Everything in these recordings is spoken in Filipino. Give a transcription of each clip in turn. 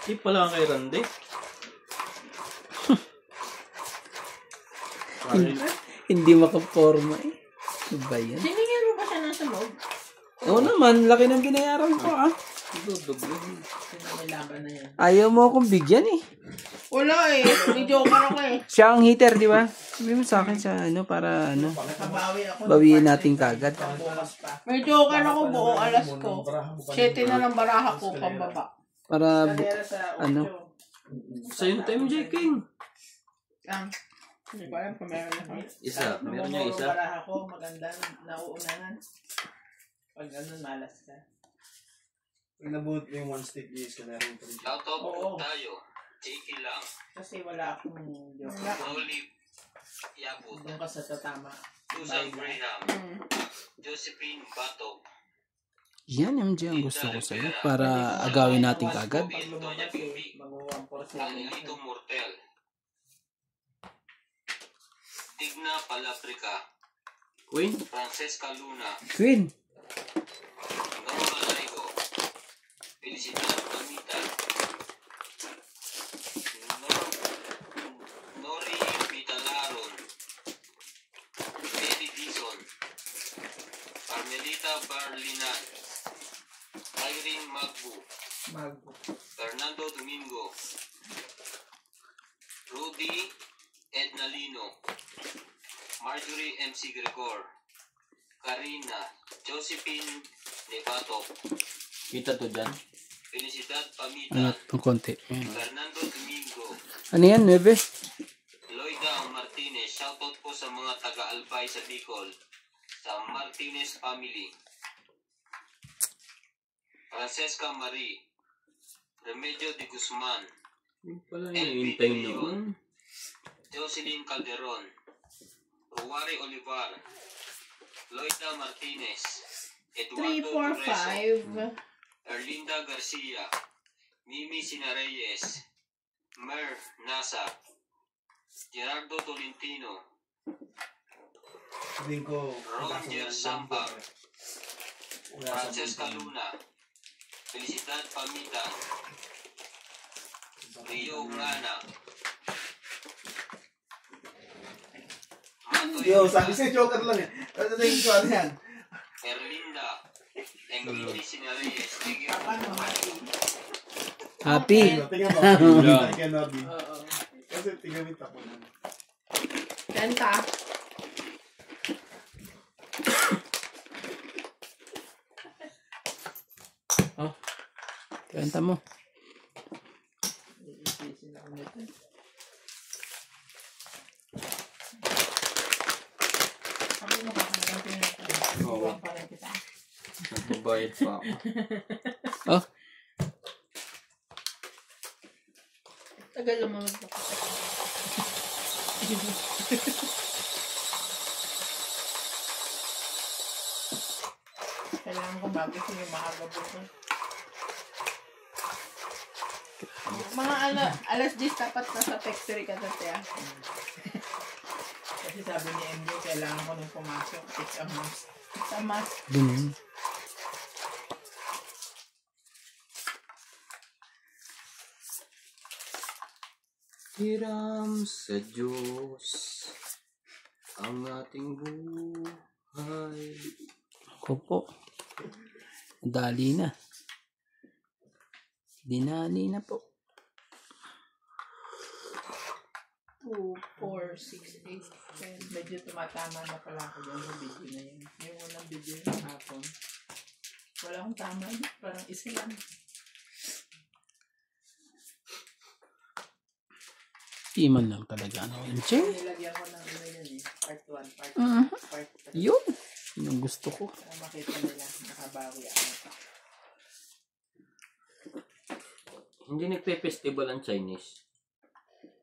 Di pala kay Randy. Hindi makaporma eh. Ano ba yan? Sinigyan mo ba siya nasa loob? Oo naman, laki ng binayaran ko ah. Sinamilaban na yan. Ayaw mo akong bigyan eh. Wala eh. May joker ako eh. Siya ang hitter, di ba? Sabi mo sa akin sa ano, para ano, Nakabawi ako. bawiin natin kagad. May joker ako buong alas ko. 7 na lang baraha ko pambaba. Para, ano, Sa'yo na tayo, J. King. Hindi ko alam kung meron na kami. Isa. Meron niya isa. Baraha ko, maganda, nauunahan. Pag ano, malas ka. Pag nabuhat yung one stick is ka na rin pa rin. Oo. Tayo. Chiki lang. Kasi wala akong joker. Olive. Yabut. Doon ka sa tatama. Susan Graham. Josephine Bato. yan MJ ang gusto ko sa'yo. Para agawin natin kagad. Pag lumabas eh, mag-1% Angelito Mortel. Tigna Palaprica. Queen. Francesca Luna. Queen. Nora Laigo. Felicidad Mamita. Nori Vitalaron. Mary Dizon. Carmelita Barlinan. Irene Magbu. Fernando Domingo. Rudy Ednalino. Marjorie MC Gregor. Karina. Josephine Nevato. Kita to dyan. Felicidad Pamita. Angat ng konti. Ayan. Fernando Domingo. Ano yan, 9? Loida Martinez. Shoutout po sa mga taga-Albay sa Bicol. Sa Martinez family. Francesca Marie. Remedio de Guzman. Yung pala yung time noon. Jocelyn Calderon. Ruwari Olivar. Loida Martinez. 3, Eduardo 4, Torreso. 5. Erlinda Garcia. Mimi Sinareyes. Mer Nasa. Gerardo Tolentino. Sabihin ko, Roger Sampa. Francesca Luna. Felicidad Pamita. Rio Ngana. Yo, sabi siya joker lang eh. Kasi tingin ko ano yan. Erlinda. Emily Sinareyes. Happy. Tingnan mo. Tingnan kay Norby. Kasi tingnan mo yung tapunan. Kanta. Kanta mo. Sabi mo kakalagang pinag-ito. Oo. Pa rin kita. Nagbabayad pa ako. Oh, Tagal lumamag na kasi. Kailangan ko bago yung maaga bukas. Mga alas 10 tapat na sa factory ka dati ah. Kasi sabi ni MJ, kailangan ko nung pumasok. It's a must. It's a must. dun yun. Hiram sa Diyos ang ating buhay. Ako po. Dali na. Dinali na po. 2, 4, 6, 8, 10. Medyo tumatama na pala ako dyan sa video na yun. Yung unang video ng hapon. Wala akong tama. Parang isa lang. Iman lang talaga. Ano, MJ? Nilagyan ko ng ano yun eh. Part 1, part 2, part 3. Yun. Yun ang gusto ko. Para makita nila. Nakabawi ako. Hindi nagpe-festival ang Chinese.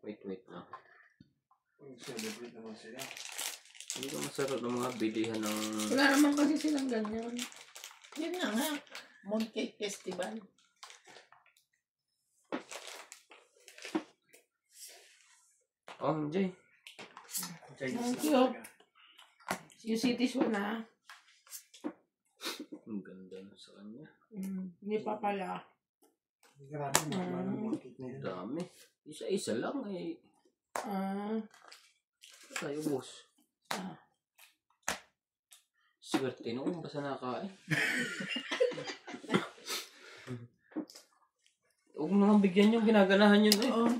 Wait lang. Celebrate naman sila. Hindi ka masarap ng mga bilihan ng... Wala naman kasi silang ganyan. Yun na nga. Mooncake Festival. Oh, MJ. Thank you. Yung cities mo na. Ang ganda na sa kanya. Hindi pa pala. Grabe, mga cake na yan. Dami. Isa-isa lang eh. Tayo, boss. Swerte noon, basta nakain. Huwag mo naman bigyan yung ginaganahan yun eh. Oo.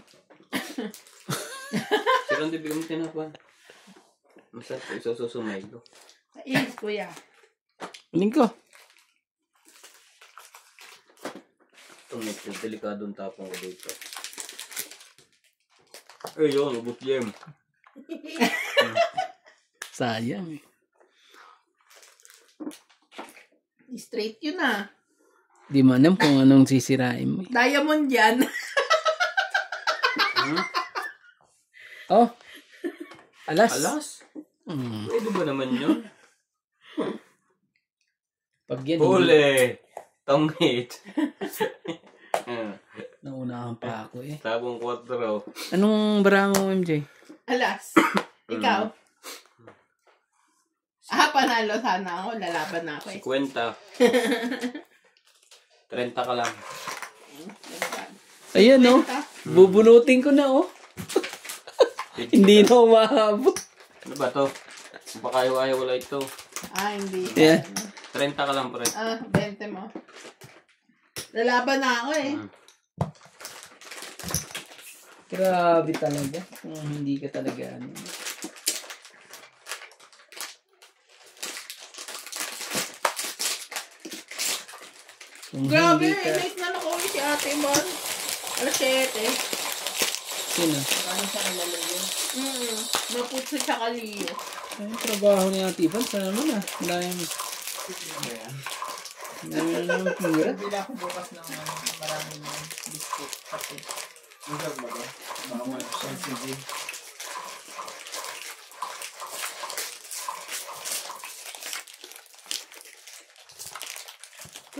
Sila hindi bigyan mo tinapan. Masarap po isusumay ko. Yes, kuya. Piling ko. Itong medyo delikadong tapong ko dito. Eh yun, ubot yem. Sayang eh. Straight yun ah. Di mo alam kung anong sisirain mo. Diamond yan. Oh. Alas. Alas? Pwede ba naman yun? Pag yan, Huli! Tongit! naunahan pa ako eh. Tabong 4. Anong barango, MJ? Alas. Ikaw? Panalo sana ako. Lalaban na ako eh. 50. 30 ka lang. Ayan oh. Bubunutin ko na oh. Hindi na umahabot. Ano ba to? Baka ayaw wala ito. Hindi. Yeah. 30 ka lang, pre. 20 mo. Lalaban na ako eh. Grabe talaga. Kung hindi ka talaga ano. Kung Grabe, hindi ka... late na nakauwi si Ate Mon. Alas 7. Sino? Ano siya kalalayo? Naputso siya kaliyo. Ay, trabaho ni Ate Ivan. Sana naman ah. Dahil... Congrats. Bila ako bukas ng maraming biscuit. Kasi Masarap ba ito? Mga sensitive.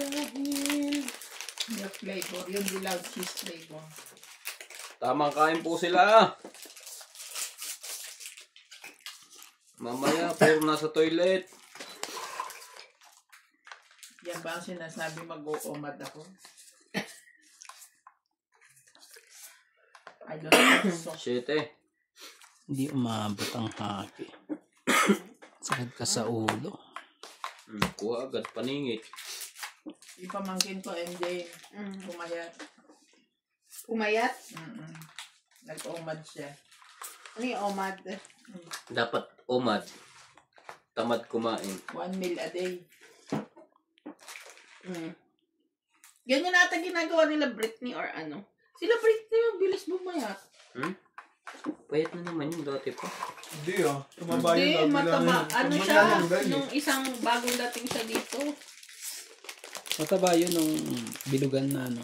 dahil milk flavor. Yung dilaw cheese flavor. Tamang kain po sila. Mamaya, puro nasa toilet. Yan ba ang sinasabi mag-uumad ako? I don't think so. 7. Hindi umabot ang haki. Sakit ka sa ulo. Kuha agad, paningit. Ipamangkin ko, MJ. Pumayat. Umayat? Nag-umad siya. Ano yung omad? Dapat umad. Tamad kumain. 1 meal a day. Ganyan nata ginagawa nila Britney or ano. Sila Britney yung bilis bumayat. Payat na naman yung dati pa. Hindi ah. Tumaba Hindi, yung mataba. Ano tumaba siya? yung dahil eh. Nung isang bagong dating siya dito. Mataba yun nung bilugan na ano.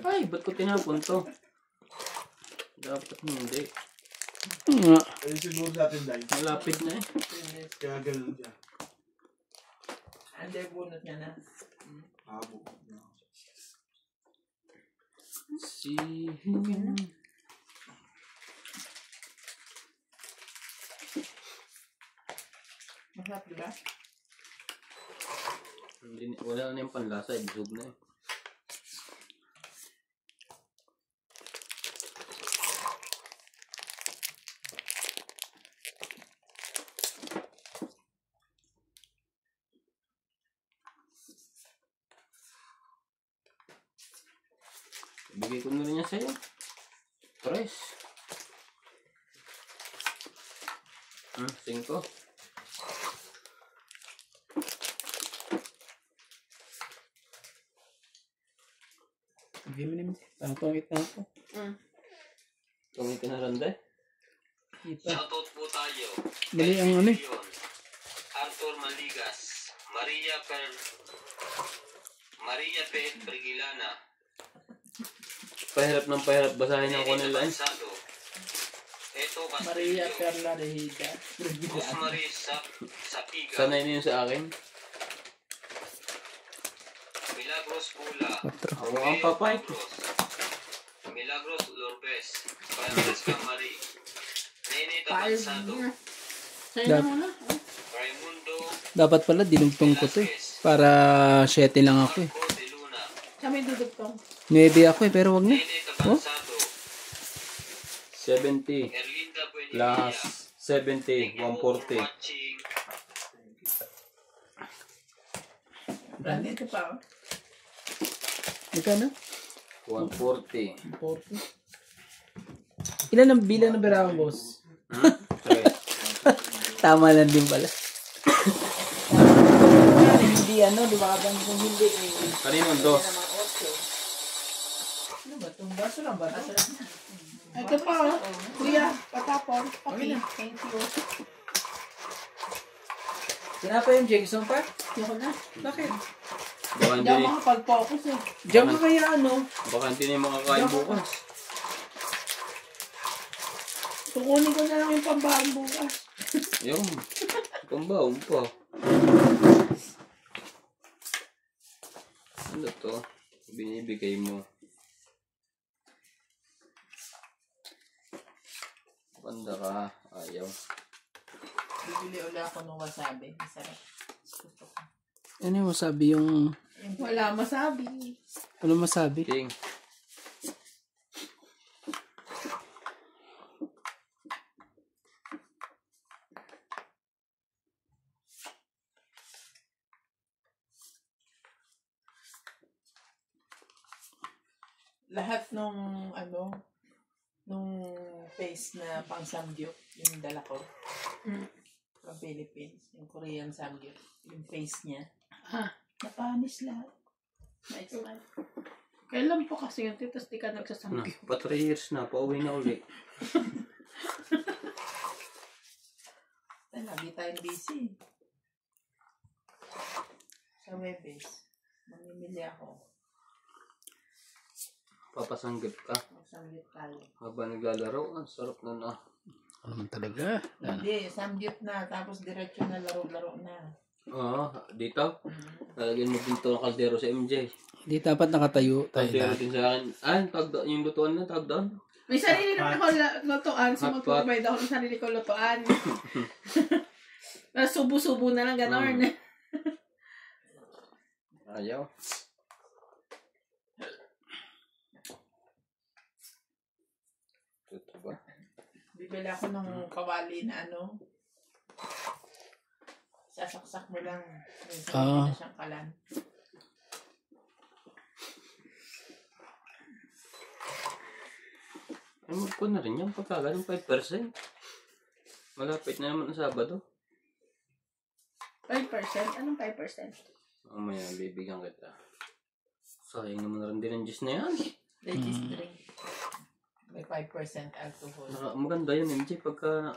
Ay, ba't ko tinapon to? Dapat hindi. Nga. Ayun siguro sa atin dahil. Malapit na eh. Kaya ganun siya. Ande, bunot niya na. Habo. Si... Masarap, diba? Hindi, wala na yung panlasa, ibusog na eh. Bigay ko na rin yan sa'yo. Tres. 5. Hindi mo naman. Tangtongit na ako. Kung itinaranda eh. Kita. Shoutout po tayo. Dali ang ano eh. Leon, Arthur Maligas, Maria P. Brigilana, Pahirap ng pahirap basahin ang kanila eh. Bansado, Eto Maria Castillo, Perla Rehida. Rosemary Sapiga, Sanay na yun sa akin. Milagros Pula, Patro. Ako ang papay. Milagros Lourdes, Francisca Marie, Nene Tabansado, Sa'yo na muna. Raimundo Dapat pala dinugtong ko to eh. Para 7 lang ako eh. Marco de Luna, Kami dudugtong. 9 ako eh, pero wag na. Nene Tabansado, 70 Erlinda plus Buenilla, 70, 140. watching. Brand, ito pa. Oh. Magkano? 140. 40. Ilan ang bilang ng berawan, boss? Okay. Tama lang din pala. Hindi ano, di ba kung hindi eh. Kaninong dos? Ano ba? Itong baso lang ba? Baso lang. Ito pa, oh. Kuya, patapon. Okay. Thank you. Sinapa yung Jackson pa? Yoko na. Bakit? Baka Hindi hindi, ako makapag-focus eh. Diyan ka kaya ano? baka hindi na yung makakain bukas. Kukunin ko na lang yung pambahan bukas. Yung, pambaon pa. Ano to? Binibigay mo. Banda ka, ayaw. Bibili uli ako ng wasabi. Masarap. Gusto ko. Ano yung masabi yung... Wala masabi. Ano masabi? King. Lahat nung nung face na pang samgyup, yung dala ko. From Philippines, yung Korean samgyup, yung face niya. Napanis lahat. Nice man. Kailan po kasi yun, tapos di ka Na, nagsasampi. pa 3 years na, pauwi na uli. Lagi tayong busy. Sa Webes, mamimili ako. Papasanggip ka. Samgyup tayo. Habang naglalaro, ang sarap na na. Ano naman talaga? Hindi, samgyup na, tapos diretso na laro-laro na. Oo, dito. Lalagyan mo dito ng kaldero sa MJ. Hindi dapat nakatayo tayo Kaldero lahat. din sa akin. Yung lutuan na, tawag doon. May sarili naman ako lutuan. So Hot pot. magpapabay ako ng sarili ko lutuan. Subo-subo na lang, gano'n. Ayaw. Ito ba? Bibili ako ng kawali na sasaksak mo lang. Ah. Na siyang kalan. Ay, magpo na rin yan. Pagka ganun 5%. Malapit na naman ang Sabado. 5%? Anong 5%? Mamaya, bibigyan kita. Sayang naman na rin din ang juice na yan. Ladies drink. May 5% alcohol. Maganda yun, MJ. Pagka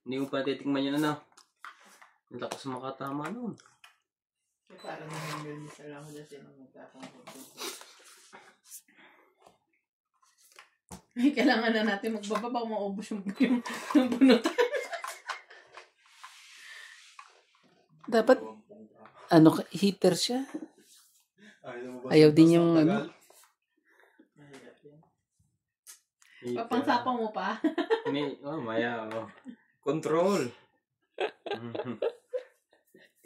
hindi mo pa titikman yun, ano. Ang lakas makatama nun. Kaya parang nangyayos na lang ako dyan sino magkakangkot. Ay, kailangan na natin magbaba baka maubos yung bunutan. Dapat, ano, heater siya. mo ba Ayaw sa din bus yung ng ano. tagal? Papangsapang mo pa. Maya, oh. Control.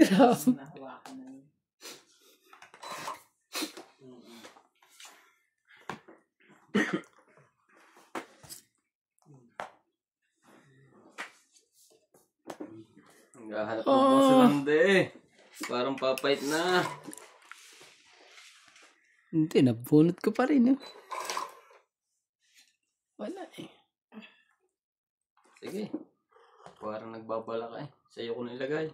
Grabe. Nahawakan na yun. Naghahanap mo po si Rande. Parang papait na. Hindi, nabunot ko pa rin. Wala eh. Sige. Parang nagbabala ka eh. Sa'yo ko nilagay.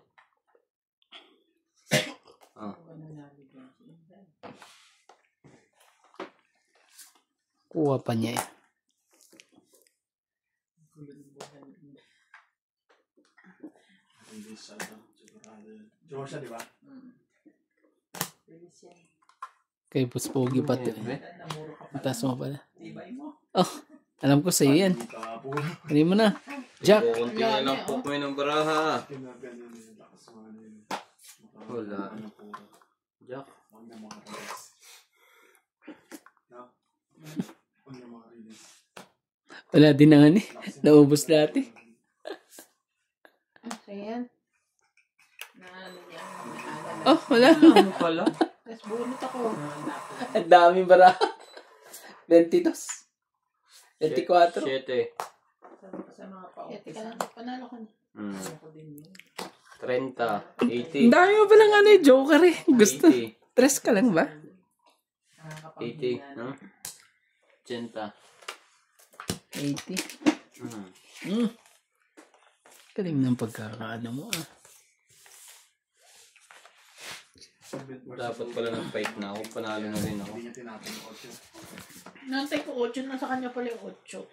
Kuha pa niya eh. Hindi siya. Sigurado yun. Joshua, di ba? Kay Boss Pogi pa to eh. Namuro ka pa. Taas mo pala. Tibay mo. Oh, alam ko sa'yo yan. Tapos, Kunin mo na. Jack! Kukunti na lang po mo ng baraha. kinaganan yun. Lakas mo ano yun. Wala. Ano po. Jack. Huwag na makatagas. No? Huwag na makatagas. Wala din na nga ni. Naubos dati. Ayan. Na ano niya. Naalala. Oh, wala. Ano pala? Tapos bunot ako. Ang dami bara. 22. 24. 7. Sa mga Eh, teka lang. pa-office. Panalo ko na. Ako din yun. 30. Ang 80. dami mo palang ano eh, joker eh. Gusto. 80. 3 ka lang ba? 80. No? 80. 80. Mm. Galing ng pagkakaano mo ah. Dapat pala nag-fight na ako. Panalo na rin ako. Hindi niya tinapon yung 8. Nantay ko 8. Nasa kanya pala yung 8.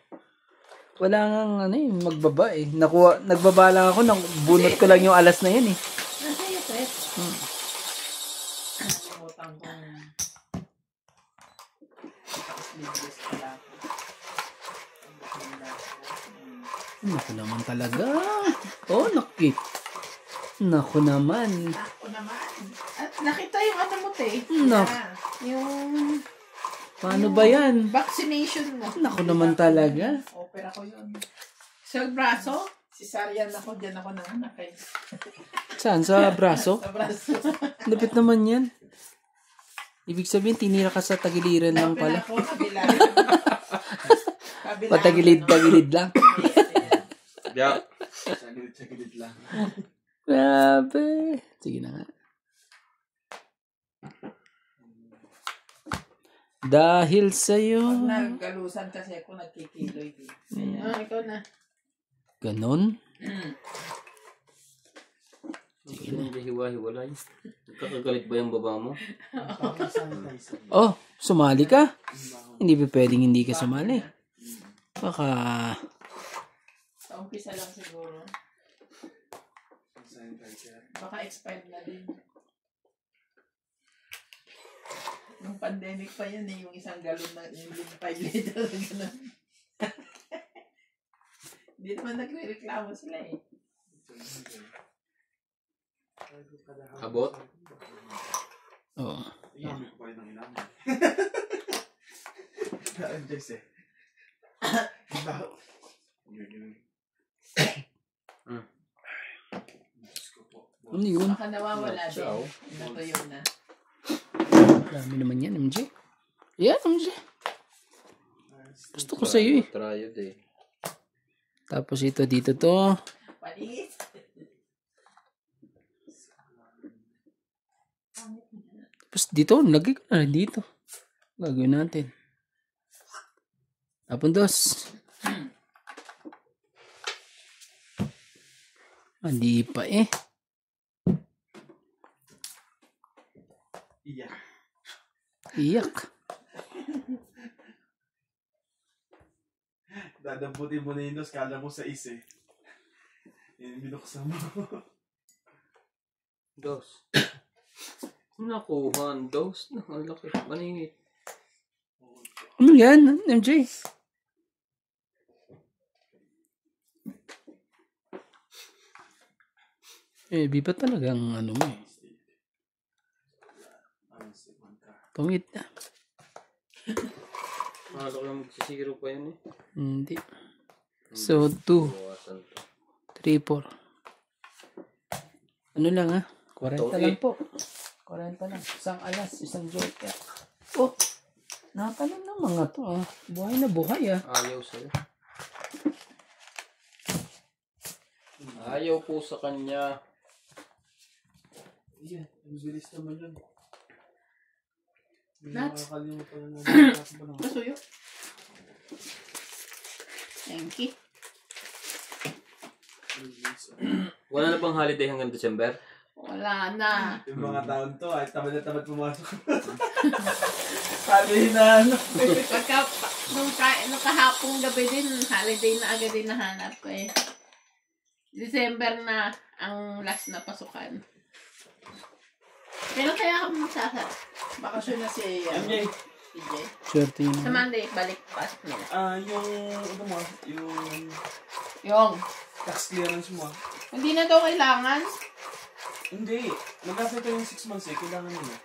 Wala nga ano eh, magbaba eh. Nagbaba lang ako, bunot ko lang yung alas na yan eh. Nasa iyo, Pet. Nakalimutan ko. Sleeveless pala ako. Naku naman talaga. Oh, nakit. Naku naman. Ako naman. At nakita yung ano mo, te. Nak. Yung Paano ba yan? vaccination mo. Naku naman talaga. Opera ko yun. Sa braso? Cesarean ako, dyan ako nanganak eh. Saan? Sa braso? Sa braso. Lapit naman yan. Ibig sabihin, tinira ka sa tagiliran lang pala. Ako, kabila. Kabila. Patagilid-tagilid lang. Yeah. Sa gilid lang. Grabe. Sige na nga. Dahil Pag sa'yo. naggalusan kasi ako, nagkikiloy. Kaya, Ikaw na. Ganon? Sige na. Hindi hiwa-hiwalay. Nagkakagalit ba yung baba mo? Sanitizer. Oh, sumali ka? Hindi ba pwedeng hindi ka sumali? Baka... sa umpisa lang siguro. Sanitizer. Baka expired na din. Nung pandemic pa yan eh, yung isang galon na, yung 5 liter na gano'n. Hindi naman nagre-reklamo sila eh. Abot? Oo. Inamit ko pa rin ang inamit. Jess eh. Bakit? Yun. Diyos ko po. Ano yun? Baka nawawala din. Ciao. Natuyo na. Dami naman yan, MJ. Yan, MJ. Gusto ko sa'yo eh. Triod eh. Tapos ito, dito to. Palis. Tapos dito, lagay ko na rin dito. Gagawin natin. Tapon dos. Hindi pa eh. Iya. Iyak. Dadamputin mo na yun, kala mo sa is eh. Yan, binuksan mo. Dos. Nakuha. Dos. Ang laki. Maningit. Ano yan, MJ? Eh, biba talagang ano mo eh. Pangit na. Mahalo ko lang magsisiro pa yun eh. Hindi. So, 2, Bawasan to. 3, 4. Ano lang ah? 40 Ito, lang po. 40 lang. Isang alas, isang joker. Oh, nakatalon ng mga to ah. Buhay na buhay ah. Ayaw sa'yo. Ayaw po sa kanya. Iya, ang bilis naman yun. Nuts. Nakakalimutan na. Masuyo. Thank you. Wala na bang holiday hanggang December? Wala na. Yung mga taon to, ay tamad na tamad pumasok. Sabi na ano. Nung kahapong gabi din, holiday na agad din nahanap ko eh. December na ang last na pasukan. Pero kaya ako magsasara. Bakasyon na si MJ. PJ. Swerte yun. Sa Monday, balik pasok nila. Yung, ano mo, yung Yung, tax clearance mo. hindi na daw kailangan. Hindi. Mag-after tayo yung 6 months eh. Kailangan nila.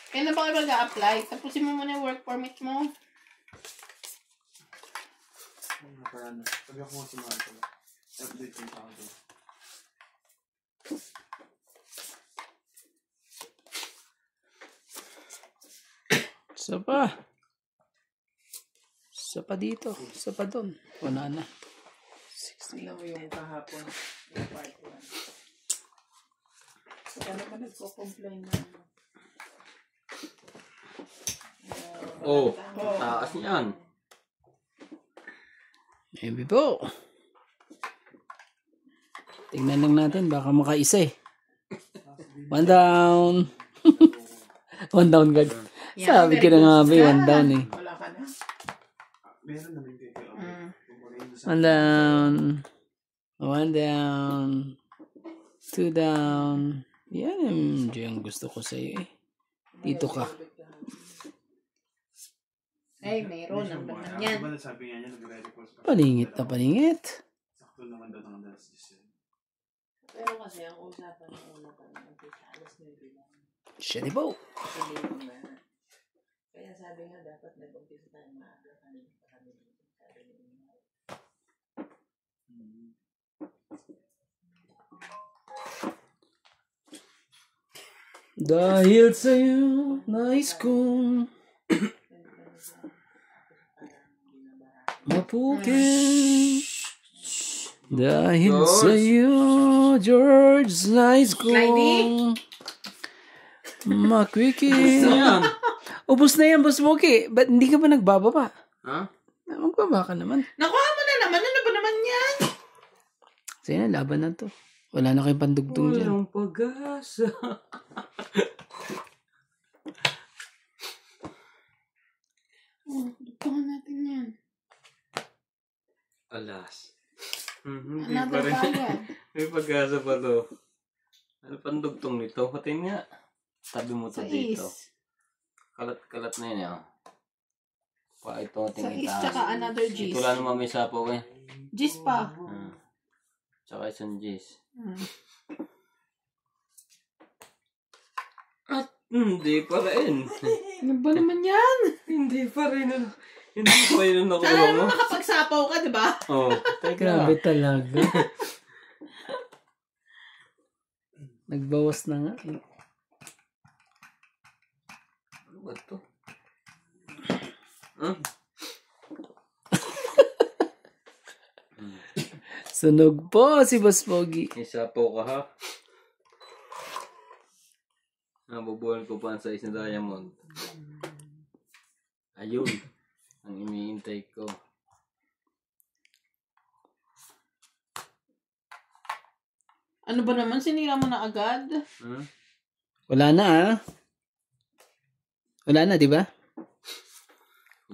Kailan ba kayo mag-a-apply? Tapusin mo muna yung work permit mo. Para ano. Sabi ako nga sumahan pala. Update yung tao doon. Isa pa. Isa pa dito. Isa pa doon. Wala na. Tingnan mo yung kahapon. Yung part 1. Ano ba nagko-complain na? Oh, taas niyan. Maybe po. Tingnan lang natin. Baka makaisa eh. 1 down. 1 down gag. Sabi ko na nga ba 1 down eh. Wala ka na? Meron naman kayo. 1 down. 1 down. 2 down. Yan yung gusto ko sa'yo eh. Dito ka. Ay, mayroon. Ang naman yan. Ano ba sabi nga niya, nag-request pa. Paningit na paningit. Sakto naman daw ng alas 10. Pero kasi ang usapan ng una pa naman alas 9 lang. Shady po. Kaya sabi nga dapat nag-umpisa tayo maaga kami. Dahil sa'yo, nais kong mapukin. Dahil sa'yo, George, nais kong makwikin. Ayan. Ubus na yan, Boss Moki. Ba't hindi ka ba nagbababa? Ha? Magbaba ka naman. Nakuha mo na naman. Ano ba naman yan? Sige na, laban na to. Wala na kayong pandugtong dyan. Walang pag-asa. Dugtungan natin yan. Alas. Hindi Another pa rin. bayad. May pag-asa pa to. Ano pang dugtong nito? Patin nga. Sabi mo to Sa dito. is. Kalat-kalat na yun eh. Pa ito Sa ating is itaas. tsaka another G's. Ito lang naman may sapaw eh. G's pa. Tsaka isang G's. Hmm. Hindi pa rin. Ano ba naman yan? Hindi pa rin. Hindi pa rin nakuha Sana mo. naman makapagsapaw ka, di ba? Oh, teka. Grabe talaga. Nagbawas na nga. Ano ba ito? Huh? Sunog po si Boss Pogi. May sapaw ka ha? Nabubuhan ko pa ang size na diamond. Ayun. Ang iniintay ko. Ano ba naman? Sinira mo na agad? Wala na ah. Wala na, di ba?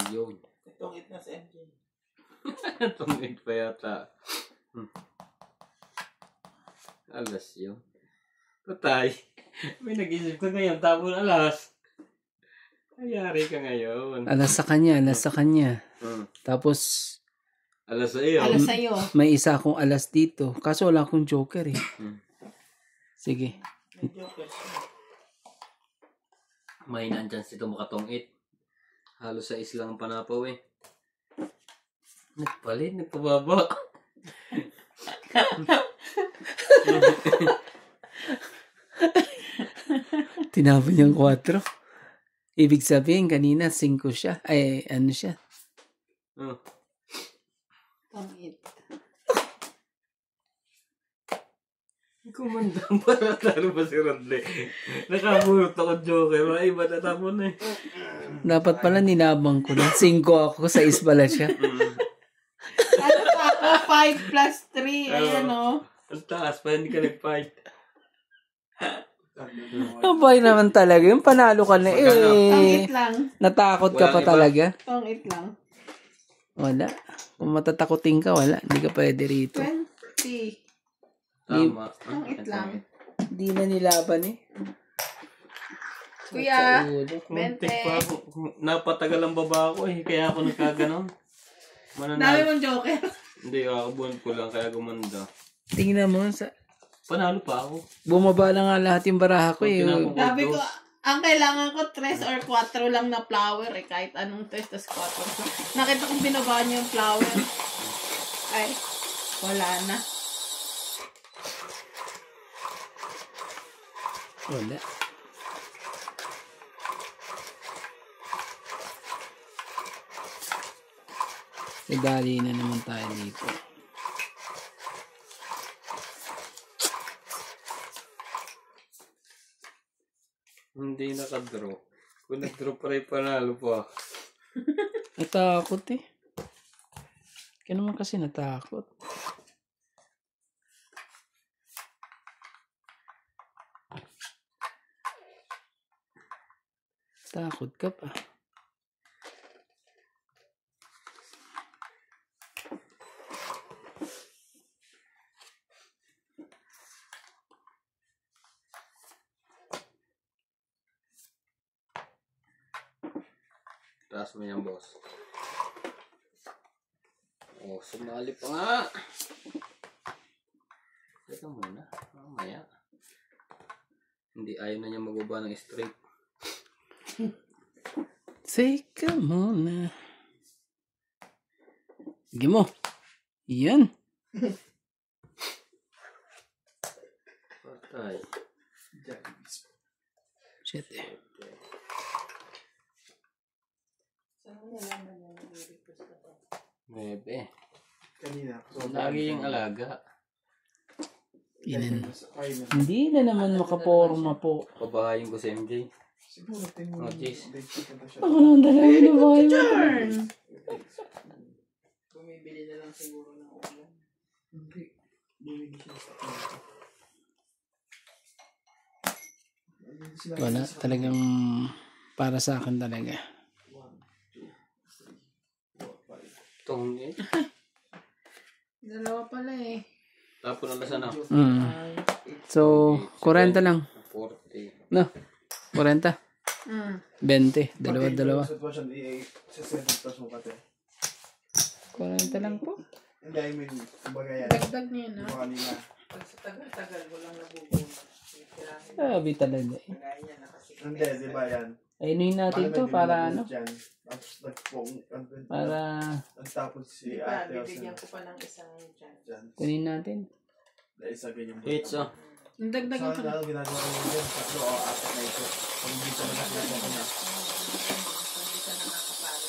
Ayun. Itong na sa MJ. Tungit pa yata. Alas yun. Patay. May nag-isip ka ngayon. Tapos alas. Ayari ka ngayon. Alas sa kanya, alas sa kanya. Tapos, Alas sa iyo. Alas sa'yo. may isa akong alas dito. Kaso wala akong joker eh. Sige. May joker siya. May nandyan si makatongit. Halos sa islang panapaw eh. Nagpalit, nagpababa. Tinapon niyang 4. Ibig sabihin, kanina 5 siya. Ay, ano siya? Pangit. Kumandang para talo pa si Rodley. Nakabulot ako joker. Ay, iba natapon eh. Dapat pala ninabang ko lang. 5 ako, 6 pala siya. Ano pa ako? 5 plus 3. Ayan o. Ang taas pa, hindi ka nag-fight. Abay naman talaga. Yung panalo ka na eh. Pangit lang. Natakot ka Walang pa iba. talaga. Pangit lang. Wala. Kung matatakotin ka, wala. Hindi ka pwede rito. 20. Tama. Pangit lang. Hindi na nilaban eh. Kuya. Muntik pa ako. Napatagal ang baba ko eh. Kaya ako nagkaganon. Dami Mananalo. mong joker. Hindi, kakabuhan ko lang. Kaya gumanda. Tingnan mo. Panalo pa ako. Bumaba na nga lahat yung baraha ko eh. Tinapon Sabi ko, dos. ang kailangan ko 3 or 4 lang na flower eh. Kahit anong 3 tas 4. So, nakita kong binaba niyo yung flower. Ay, wala na. Wala. Idali na naman tayo dito. Hindi nakadraw. Kung nag-draw pa rin panalo pa. Natakot eh. Kaya naman kasi natakot. Takot ka pa. Taas mo yan, boss. Oh, sumali pa nga. Teka muna. Mamaya. Hindi ayaw na niya magbaba ng straight. Teka muna. Sige mo. Yan. Patay. Shit eh. Bebe. Kanina. Lagi yung alaga. Inan. Ay, Hindi na naman makaporma po. Pabahayin ko si MJ. siguro tingnan Oh, jeez. Ako naman dalawa na ba? Turn! Bumibili na lang siguro ng ulam. Hindi. Bumili siya sa kanila. Wala. Talagang para sa akin talaga. 1, 2, 3, 4, 5. Tong eh. Dalawa pala eh. Tapos na lasan na. So, 40 lang. 40. No? 40. 20. Dalawa-dalawa. Sitwasyon, sa 7 plus mo pati. 40 lang po. Hindi, I mean, kumbaga yan. Dagdag niya na. Yung kanina. Pag sa tagal-tagal, walang nabubunot. Tirahin Sabi talaga eh. Kaya niya nakasi. Hindi, di ba yan? Ayunin natin to para ano? Tapos nagpong, Para nagtapos si Di ba, ate o bibigyan ko pa ng isang dyan. dyan. kunin natin. Dahil sa ganyan. Hits oh. Ang dagdagan Sa pa na. ano, ginagawa ko yun, 3 o 4 na ito. Kung hindi ka nagagawa ko na. Hindi ka na nakapalo.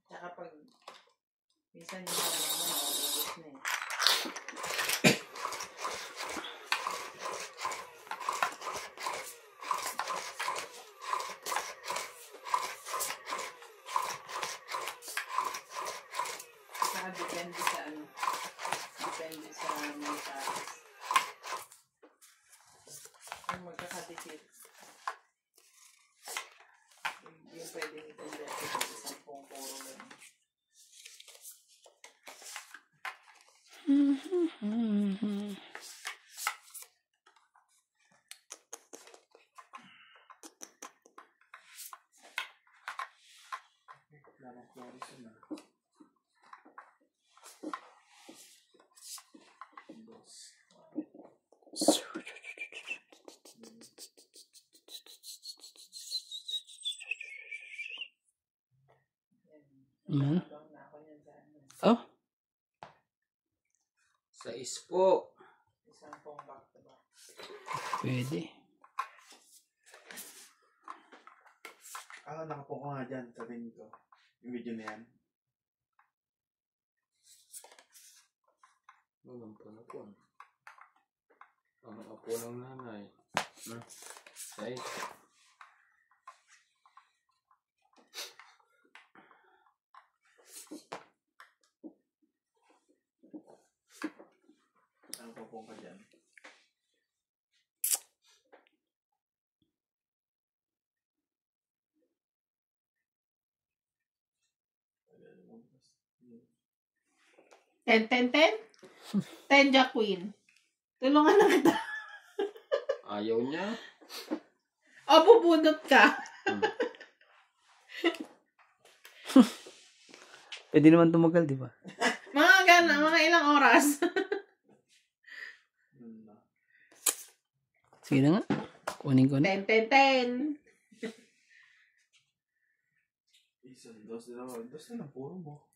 Tsaka pag minsan yung mga nakabubos na eh. Saka depende sa ano. Depende sa mga taas. Kung magkakadikit. Yung pwedeng i-convert sa isang pong-poro lang. Lamang Floris yun ah. Dos. Ano? Habang na ako niyan sa ano. Oh, Sa ispo. Isang pong back to back. pwede. Nakapo ko nga dyan sa rin ko. Yung video na yan. Walang panapon. Ang apo ng nanay. Say. Nakapo ka dyan. Ten Jack Queen. Tulungan na kita. Ayaw niya. O, bubunot ka. Pwede naman tumagal, di ba? Mga gana, mga ilang oras. Sige na nga. Kunin ko na. 10. Isa, dos na lang puro mo.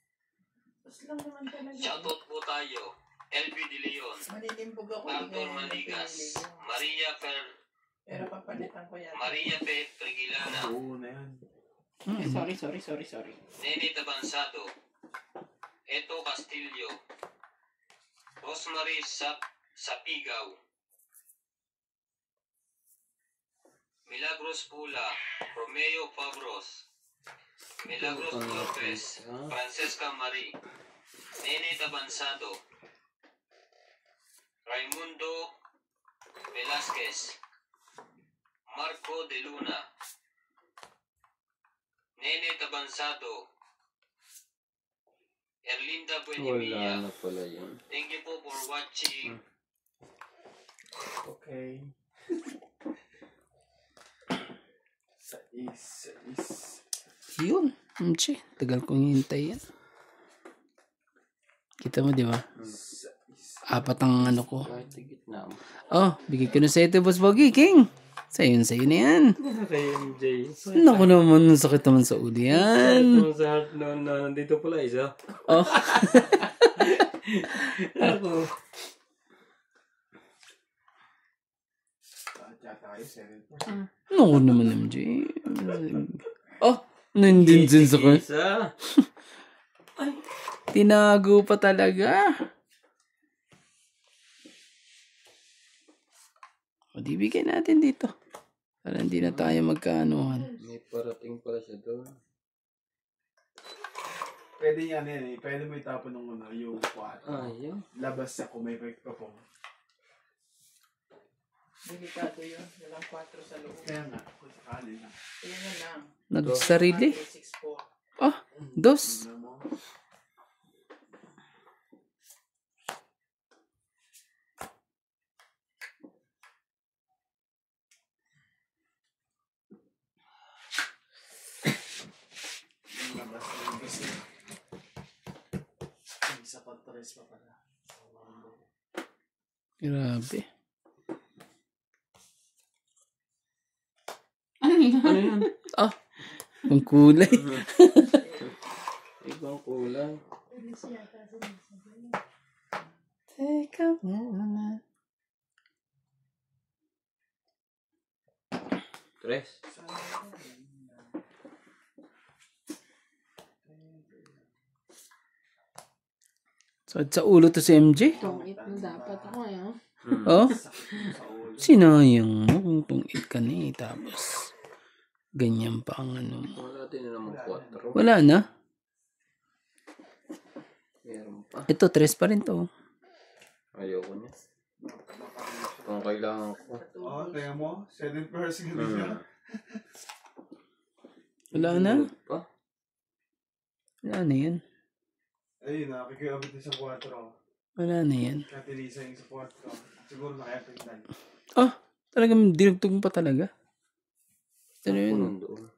Tapos lang naman talaga. Shoutout po tayo. LB De Leon, Manitimbog ako. Arthur Maligas, Maria Pero papalitan ko yan. Maria P. Frigilana, Oo na yan. Sorry. Nene Tabansado, Eto Castillo, Rosemary Sapigaw, Milagros Pula, Romeo Fabros, Milagros Lopez, Francesca Marie, Nene Tabansado, Raimundo Velasquez, Marco De Luna, Nene Tabansado, Erlinda Wala Buenimilla. na pala yun. Thank you po for watching. Okay. Sais. Yun. Che, tagal kong hintay yan. Kita mo, di ba? Apat ang ano ko. Kahit tigit na mo. Oh, bigay ko na sa ito, Boss Boggy, King. Sa'yo na yan. Kay MJ. Naku naman, sakit naman sa uli yan. Ito sa heart na nandito pala isa. Oh. Ako. Tayo, 7%. Naku naman, MJ. Oh, nandun dun sa ko. Isa. Tinago pa talaga. O, di bigyan natin dito. Para hindi na tayo magkaanuhan. May parating pala siya doon. Pwede yan eh. Pwede mo itapon ng una yung 4. Ayun. Labas sa kung may pagpapong. Delikado yun. Walang 4 sa loob. Kaya nga, kung sakali na. Ayan na lang. Nagsarili. 6-4. Oh, dos. Tingnan mo. Yung labas na yun kasi. May isa pa tres pa pala. Grabe. Ano yan? Oh, ang kulay. Ibang kulay. Teka muna. Tres. So, sa ulo to si MJ. Tungit na dapat ako eh. Oh, sinayang mo kung tungit ka na eh. Tapos, ganyan pa ang ano mo. Wala din na naman 4. Wala na. Meron pa. Ito, tres pa rin to. Ayoko niya. Kung kailangan ko. Oh, kaya mo? 7% ka na siya. Wala na. Pa? Wala na yan. Ayun, nakikiabot din sa 4. Wala na yan. Katilisa yung sa 4. Siguro naka-effect Oh, talagang dinugtog mo pa talaga. Ito na yun. Doon.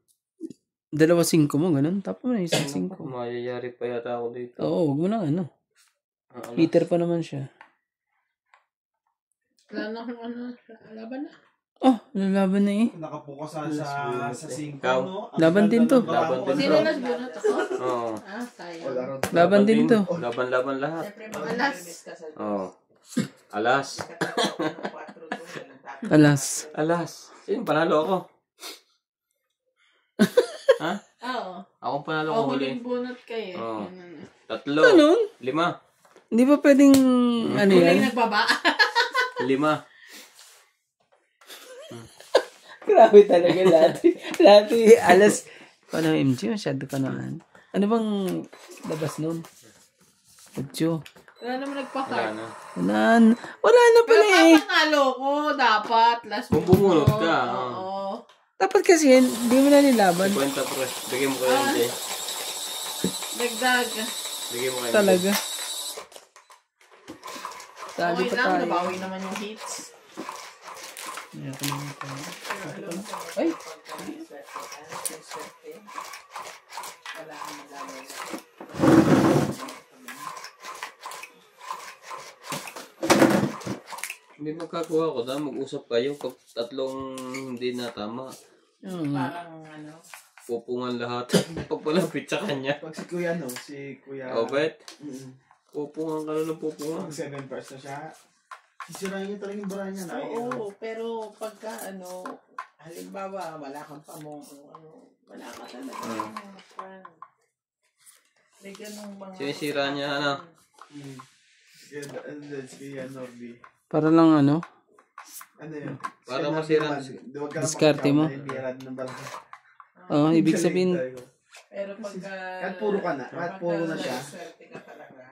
2-5 mo, ganun. Tapos mo na isang 5. Mayayari pa yata ako dito. Oo, huwag mo na ano. Alas. Peter pa naman siya. Wala na akong ano. Laban na. Oh, lalaban na eh. Nakapokus sa 5, Ikaw. no? Ang Laban din to. Laban din Sino to. nasbunot ako? Oo. Ah, sayang. Laban din to. Laban-laban lahat. Siyempre, Alas. ka sa Oo. Alas. Alas. Alas. Sino panalo ako? Ha? Oo. Ako panalo ko Ako huli. huling bunot kayo. Oo. Ganun. 3. Ganun? 5. Hindi ba pwedeng, ano Huling yan? nagbaba. 5. Grabe talaga lahat. Lahat alas. Paano MJ? Masyado ka naman. Ano bang labas nun? 8. Wala naman Wala nagpa-card. na. Wala na Pero pala eh. papanalo ko, dapat. Last Kung bumunot ka, Oo. Dapat kasi, hindi mo na nilaban. 50 pre. Bigyan mo kayo MJ. Dagdag. Bigyan mo kayo Talaga. Tali Okay pa lang, tayo. nabawi naman yung hits. Ayan ko naman tayo. Ay! Ay! Wala kang magagawa. Hindi magkagawa ko dahil mag-usap kayo pag 3 hindi na tama. Oo. Parang ano, Pupungan lahat. Pag malapit sa kanya. Pag si Kuya, no? Si Kuya... Obet, Mm. pupungan ka na ng pupungan. Pag 7 pairs na siya, sisirahin niya talaga yung bara niya. Oo, pero pagka halimbawa, wala kang pamong, wala ka talaga. May ganung mga... Sinisira niya, ano? Si Kuya Norby. Para lang ano, Ano yun? Para masira. Diskarte mo. ibig sabihin, Pero pagka... Kahit puro ka na, kahit puro na siya. Swerte ka talaga,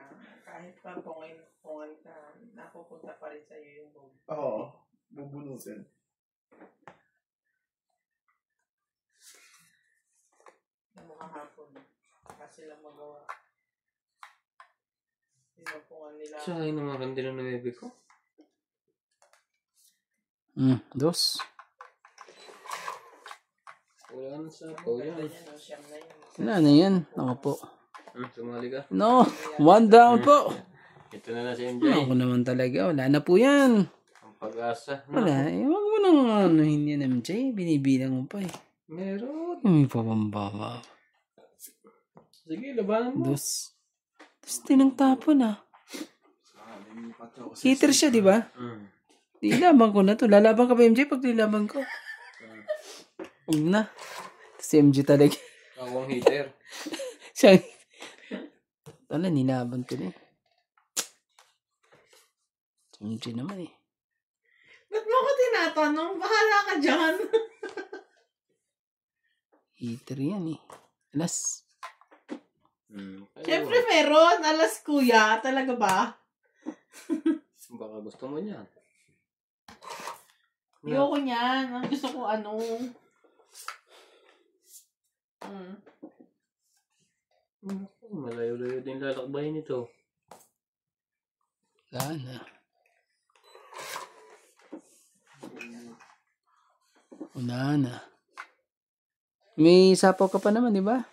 kahit pa pungan ka, napupunta pa rin sa'yo yung bog. Oo, bubunutin. Na makahapon. Kasi lang magawa. Sinupungan nila. Sa akin naman rin din ang nabibig ko. 2. Wala na sa po yan. Siyam na yun. Wala na yan. Ako po. Sumali ka. No, 1 down po. Ito na si MJ. Ako naman talaga. Wala na po yan. Ang pag-asa. Wala. Huwag mo nang anuhin yan, MJ. Binibilang mo pa eh. Meron. May pabamba. Sige, labanan mo. 2. Tapos tinangtapon ah. Hitter siya, di ba? Dilaban ko na to. Lalaban ka ba, MJ? Pag nilaban ko. Huwag na. Si MJ talaga. Ako ang hitter. Siya. Wala, nilaban ko na eh. Si MJ naman eh. Ba't mo ko tinatanong? Bahala ka dyan. Hitter yan eh. Alas. Siyempre meron. Alas kuya. Talaga ba? Baka gusto mo niyan. Ayoko niyan. Ang gusto ko Malayo-layo din lalakbayin nito. Wala na. Wala na. May sapaw ka pa naman, di ba?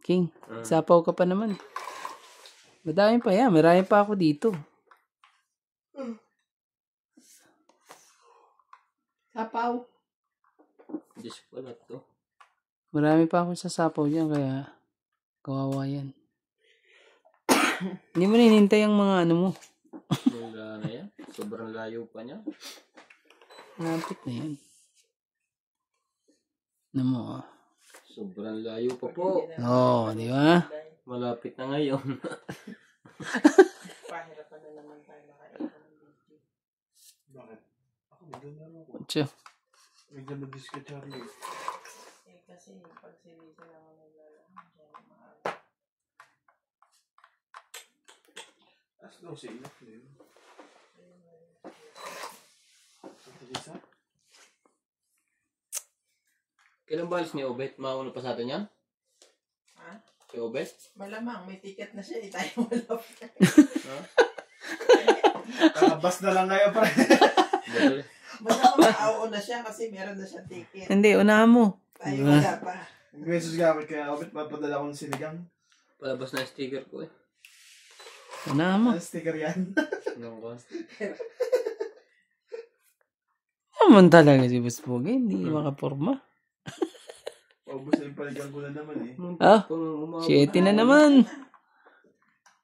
King, sapaw ka pa naman. Madami pa yan. Marami pa ako dito. Sapaw. Diyos pala to. Marami pa ako sa sapaw dyan, kaya kawawa yan. Hindi mo ninintay ang mga ano mo. Wala na yan. Sobrang layo pa niya. Malapit na yan. Ano mo ah. Sobrang layo pa po. Oo, di ba? Malapit na ngayon. Pahirapan na naman tayo makain ng video. Bakit? Ako, medyo na ako. Ocho. Medyo na-disco Charlie. Kasi pag sinisa naman naglalakad dyan, As daw siya, enough na yun. Sa Teresa? Kailan ba alis ni Obet? Mauna pa sa atin yan? Ha? Si Obet? Malamang, may ticket na siya, tayo wala pa. Bas na lang ngayon, pre. Malamang mauuna siya kasi meron na siya ticket. Hindi, unahan mo. Tayo wala pa. Beses gamit kaya Obet, papadala ko ng sinigang. Palabas na yung sticker ko eh. Unahan mo. Ano sticker yan? Anong ko? Naman talaga si Boss Pogi. Hindi makaporma. Paubos na yung paligan ko na naman eh. Ah, 7 na naman.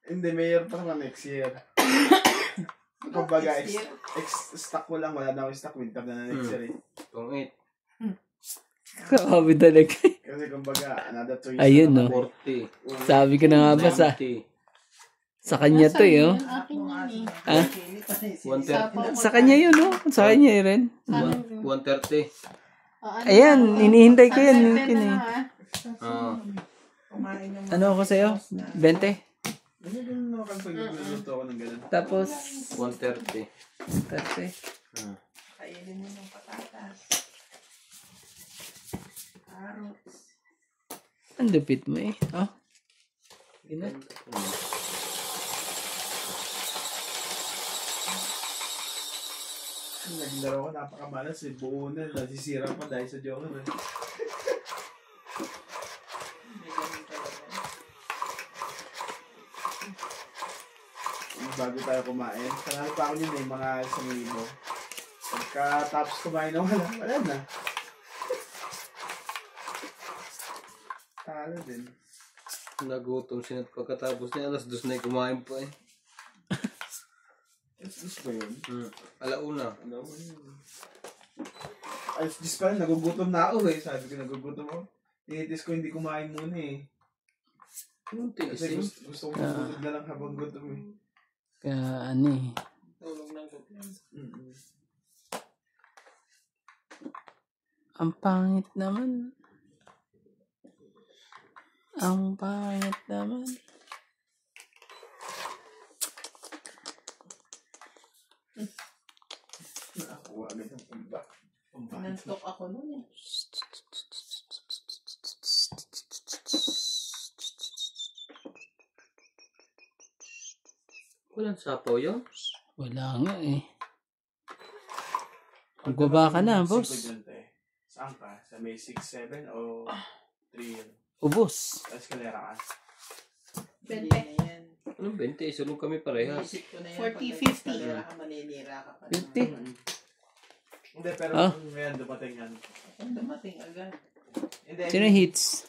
Hindi, mayor pa naman next year. Kumbaga, stock ko lang. Wala na akong stock. Winter na next year eh. Itong 8. Grabe talaga. Kasi kumbaga, another 2 years. Ayun, na no. 40. Sabi ko na nga ba sa kanya to eh, oh. Akin yan eh. Ha? 130. Sa kanya yun, oh. Sa kanya yun rin. 130. Ayan, inihintay ko yan. Kumain ng Ano ako sa'yo? 20? Ano ganun naman pag nagluluto ako ng ganun? Tapos, 130. 30. kainin mo ng patatas. Carrots. Ang lupit mo eh. Oh. Ina. Naglaro ko, napakamalas eh. Buo na, nasisira pa dahil sa joker eh. Bago tayo kumain, kanalo pa ako yun eh, mga 1,000. Pagka tapos kumain na wala na. Talo din. Nagutom siya at pagkatapos niya, alas 2 na kumain pa eh. Gusto ba yun? Alauna. Ano? Ay, Diyos pa rin, nagugutom na ako eh. Sabi ko, nagugutom ako. Tinitis ko hindi kumain muna eh. Anong Kasi tiisin? gusto ko matulog na lang habang gutom eh. Kaya ano eh. Tulog ng gutom. Ang pangit naman. Ang pangit naman. Nakakuha agad ang pamba. Nantok ako nun eh. Walang sapaw yun? Wala nga eh. Magbaba ka na, boss. Saan ka? Sa may 6-7 o 3 yun? Ubus. Sa eskalera ka? Hindi Bente. na yan. Anong 20? Isulong kami parehas. Isip ko na yan. 40, pag 50. nag-escalera ka, maninira ka pa. 50. Hindi, pero Ah? kung ngayon dumating yan. Kung dumating agad. Hindi, Sino hits?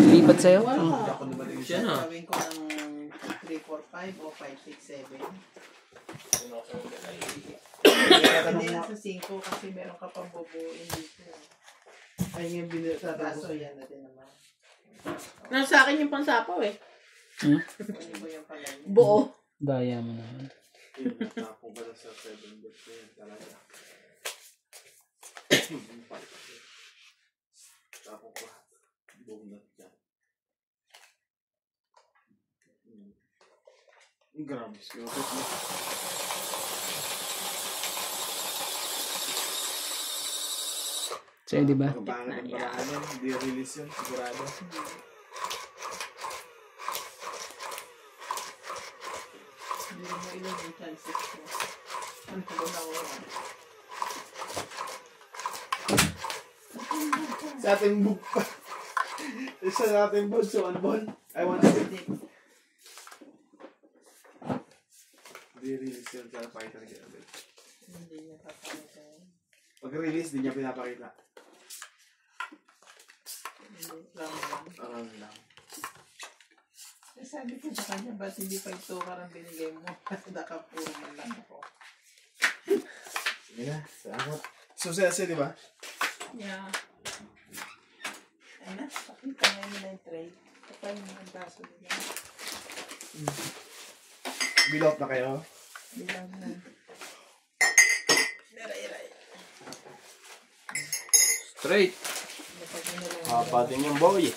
Lipat sa'yo? Wala. Hindi ako dumating Siya na. Gawin ko ng 3, 4, 5 o 5, 6, 7. Hindi yan sa 5 kasi meron ka pang bubuin dito. Ay, ngayon binitatanong Kaso yan na din naman. Nasa akin yung pansapaw eh. Kunin mo yung pala. Buo. Daya mo naman. Tapong ka na sa 7 boots na yun talaga. Tapong ko. Buong na dyan. Grabe, skillet mo. Sa'yo, di ba? Pagkabangan ng paraan yun, hindi release yun, sigurado. Hindi mo ilan yung chances ko. Ano ko na ako? Sa ating book pa. Isa sa ating book, so on I want to see. Hindi release yun, kaya pakita na kaya. Hindi niya papakita yun. Pag-release, di niya pinapakita. Hindi lang. Parang lang. Eh, sabi ko sa kanya, ba't hindi pa ito karang binigay mo? Kasi nakapuro man lang ako. Sige na, salamat. Success, di ba? Yeah. Ay na, pakita ngayon nila yung tray. Kapag yung baso nila. Bilot na kayo. Bilang na. Iray. Straight. Kapag yun na lang. Hapa din yung boy.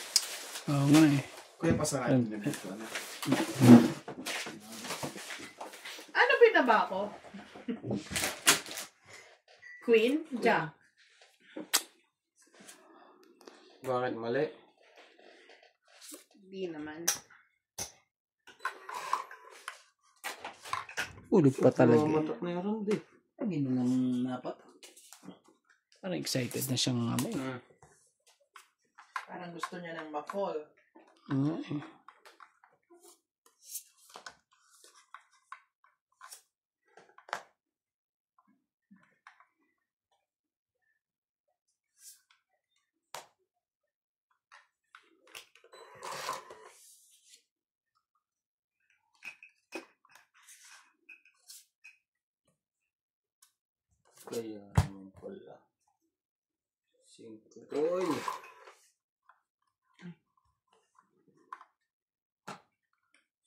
Oo nga eh. Kuya, pasarayan mo na dito. Ano pinaba ko? Queen? Jack. Bakit mali? Hindi naman. Ulit pa talaga. Matok na yung round eh. Hindi mo lang napat. Parang excited na siyang amoy. Parang gusto niya ng ma-fall. Oo eh. Kaya naman pala. 5 boy.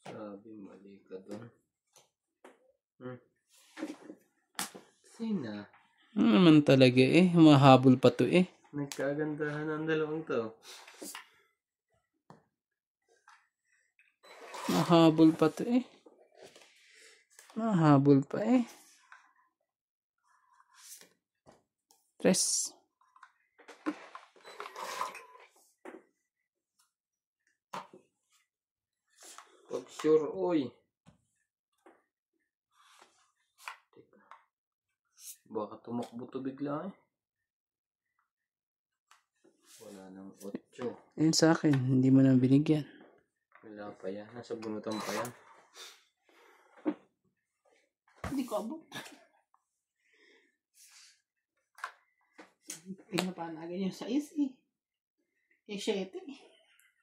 Sabi mali ka doon. Sina? Ano naman talaga eh. Mahabol pa to eh. Nagkagandahan ang dalawang to. Mahabol pa to eh. Mahabol pa eh. 3. Pag sure, oy. Teka. Baka tumakbo to bigla eh. Wala nang 8. Yun sa akin. Hindi mo na binigyan. Wala pa yan. Nasa bunutan pa yan. Hindi ko abot. Pinapanagan yung 6 eh. Eh, 7 eh.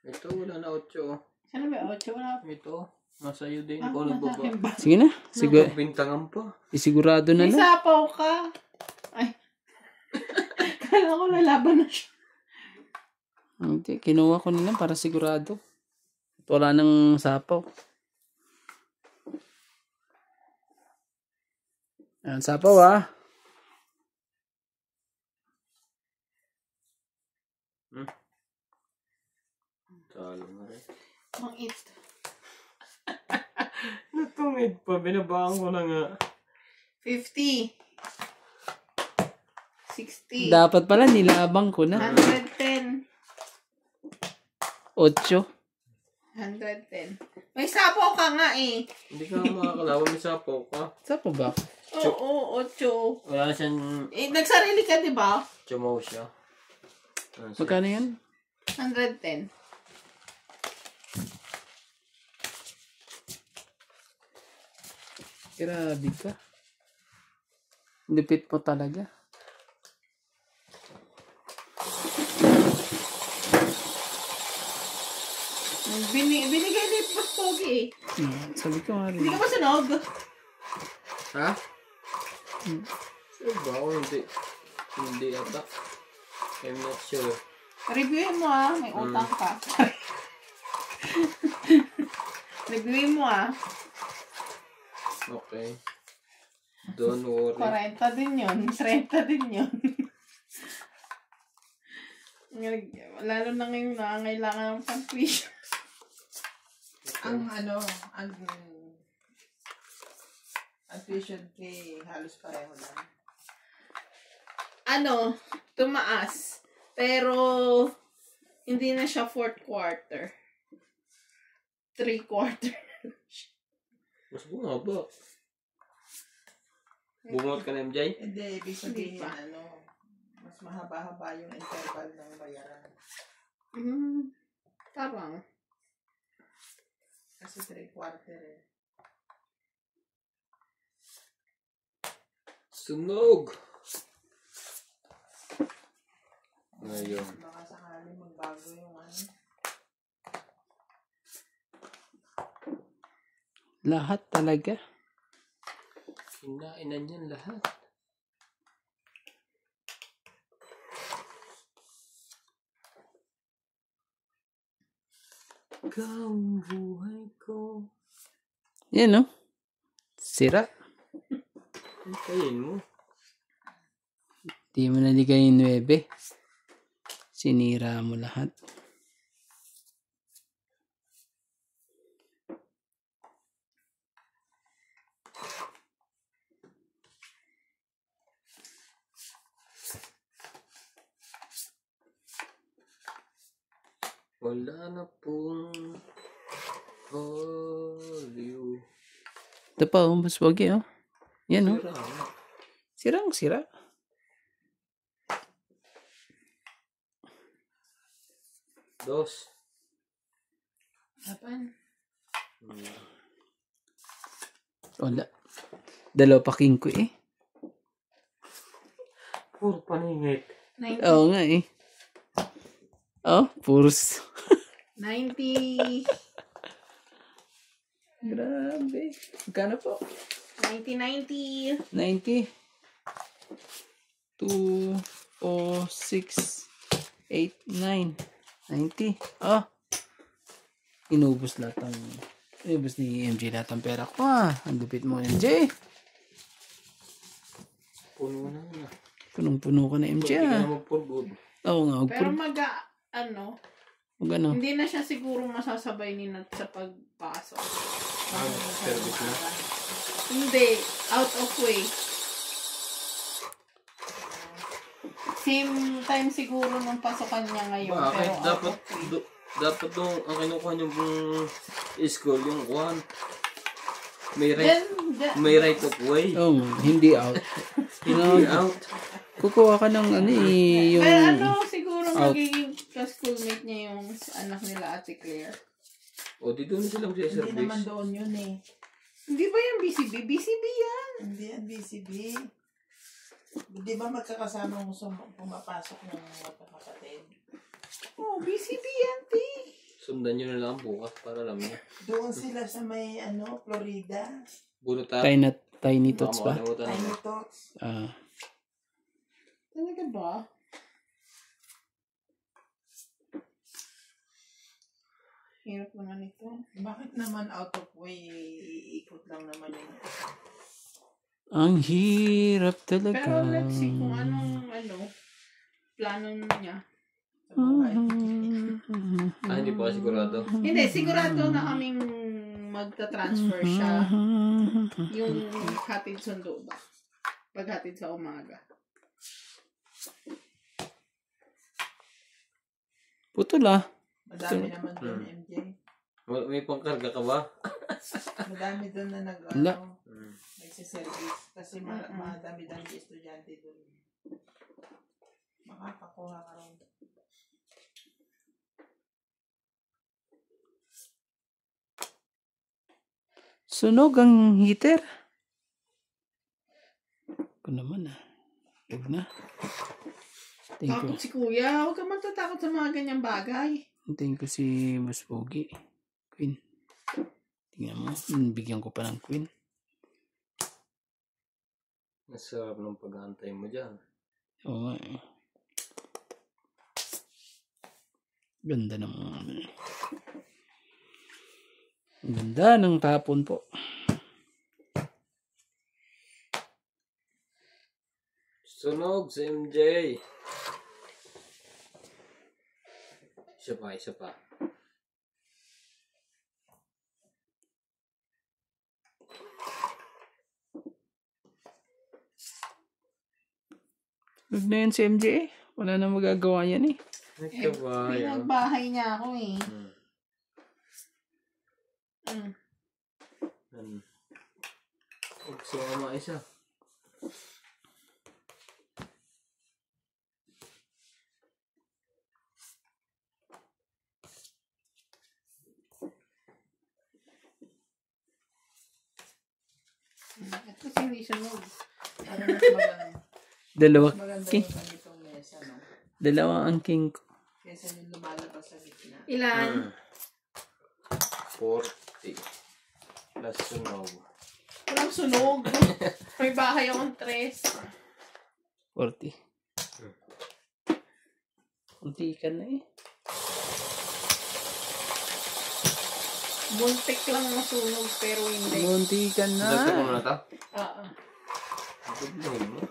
Ito, wala na 8. Sana ba 8? Wala. Ito, nasa iyo din. Ako Ikaw na sa nagbaba. akin ba? Sige na. Siguro, Bintangan pa. isigurado na May lang. sapaw ka. Ay. Kala ko lalaban na siya. Hindi, kinuha ko na lang para sigurado. At wala nang sapaw. Ayan, sapaw ah. Talo na rin. Mang it. Natungid pa, binabaan ko na nga. 50. 60. Dapat pala nilabang ko na. 110. 8. 110. May sapaw ka nga eh. Hindi ka makakalaban, may sapaw ka. Sapaw ba? Oo, 8. Wala na siyang Nagsarili ka, di ba? chumaw siya. Magkano yan? 110. Grabe ka. Lupit po talaga. Binigay ni Pogi eh. Sabi ko nga rin. Hindi ka ba sunog? Ha? Sure ba? O hindi? Hindi ata. I'm not sure. Reviewin mo may utang ka. Reviewin mo Okay. Don't worry. 40 din yun. 30 din yun. Lalo na ngayon nangangailangan ng pang-tuition. Ang tuition fee halos pareho lang. Tumaas. Pero, hindi na siya 4th quarter. 3 quarter. Mas bumaba. Bumunot ka na, MJ? Hindi, ibig sabihin, Hindi pa. mas mahaba-haba yung interval ng bayaran. Parang. Kasi 3 quarter eh. Sunog! Ngayon. Baka sakaling magbago yung Lahat talaga. Kinainan niyan lahat. Ikaw ang buhay ko. Yan no? Sira. Hintayin mo. Di mo naligay yung 9. Sinira mo lahat. Wala na pong value. Ito pa oh, mas wagi oh. Yan oh. Sira nga. Sirang sira. Dos. Apan? Wala. 2 pa king ko eh. Puro paningit. 90. Oo nga eh. Oh, puros. 90. Grabe. Magkano po? 90. 90. 2, 4, 6, 8, 9. 90. Oh. Inubos lahat ang... Inubos ni MJ lahat ang pera ko ah. Ang lupit mo MJ. Puno na nga. Punong-puno ko na MJ Hindi ka ah. na magpurgod. Oo nga. Pero Huwag ano. hindi na siya siguro masasabay ni Nat sa pagpasok. Service na. Hindi. Out of way. Same time siguro nung pasokan niya ngayon. Bakit? Pero out Dapat, of way. dapat nung ang kinukuha niyo pong school, yung kuhan. May Then, right, may right of way. Oo nga. Hindi out. Hindi out. Kukuha ka ng ano eh. Yung... pero siguro out. magiging ka-schoolmate niya yung anak nila Ate Claire. O, di doon sila Hindi naman mag-service. doon yun eh. Hindi ba yung BCB? BCB yan. Hindi yan BCB. Di ba magkakasama kung pumapasok ng mga kapatid? Oh, BCB yan, ti. Sundan nyo na lang bukas para alam niya. Doon sila sa may, Florida. Bunutan. Tiny Tots ba? Tiny Tots. Ah. Talaga ba? Hirap naman ito. Bakit naman out of way, iikot lang naman yun? Ang hirap talaga. Pero let's see kung anong plano niya. Sa buhay. Hindi pa sigurado. Hindi, sigurado na kaming magta-transfer siya. Yung hatid sundo ba? Paghatid sa umaga. Putol ah. Madami naman doon, MJ. May pangkarga ka ba? Madami doon na Wala. nagsiservice. Kasi madami-dami estudyante doon. Makakakuha ka rin. Sunog ang heater. Ako naman ah. Huwag na. Thank you. Takot si kuya. Huwag ka matatakot sa mga ganyang bagay. Hintayin ko si Boss Pogi. Queen. Tingnan mo. Bigyan ko pa ng Queen. Nasarap ng pag-aantay mo dyan. Oo nga eh. Ganda ng ganda ng tapon po. Sunog sa MJ. Isa pa. Huwag na yun si MJ eh. Wala na magagawa yan eh. Nagkabayan. Pinagbahay niya ako eh. Huwag sumama isa. Ito si hindi sunog. Pero mas maganda. Maganda King. yung ganitong mesa, no? Dalawa ang king ko. Kesa yung lumalabas sa gitna. Ilan? 40. Plus sunog. Walang sunog. May bahay akong 3. 40. Kunti ka na eh. Buntik lang masunog pero hindi. Kunti ka na. Dagdag mo na ito? Oo. Dagdagan mo.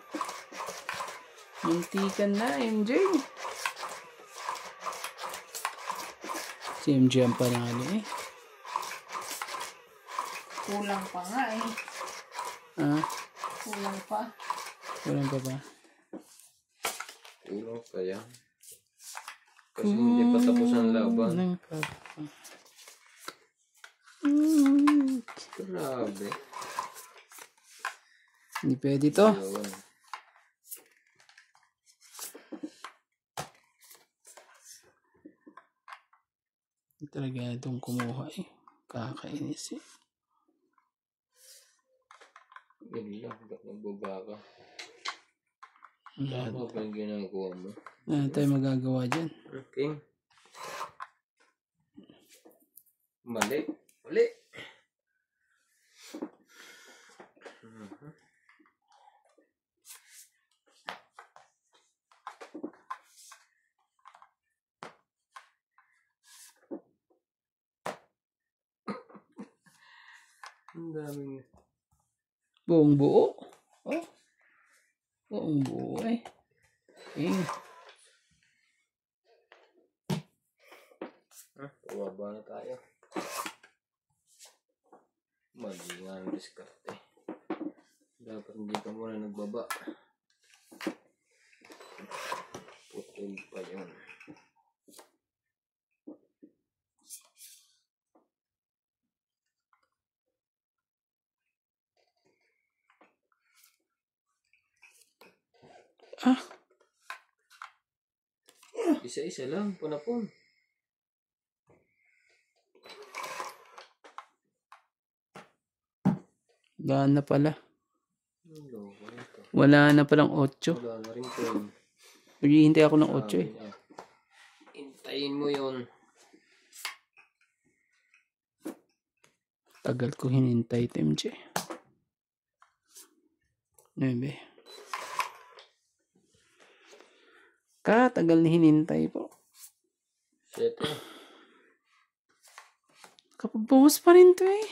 Kunti ka na, MJ. Si MJ ang panalo eh. Kulang pa nga eh. Ah, Kulang pa. walang pa ba? Tulong kaya. Kasi hindi pa tapos ang laban. Walang pa ba? Grabe. Hindi pwede to. Yun. Talaga na itong kumuha eh. Kakainis eh. Yun lang. Ba't nagbaba ka? Lahat. Ano ba yung ginagawa mo? Ano tayo magagawa dyan? Okay. Mali. Mali. Ang daming... Buong buo. Oh. Buong buo eh. Eh. Pababa na tayo. Mali nga ang diskarte. Dapat hindi ka muna nagbaba. Putol pa yun. Ah. Isa-isa lang, punapon. Wala na pala. Ang loko nito. Wala na palang 8. Wala na rin ko yun. Maghihintay ako ng 8 eh. Hintayin mo yun. Tagal ko hinintay ito, MJ. 9. Tagal na hinintay po. 7. Kapagbawas pa rin to eh.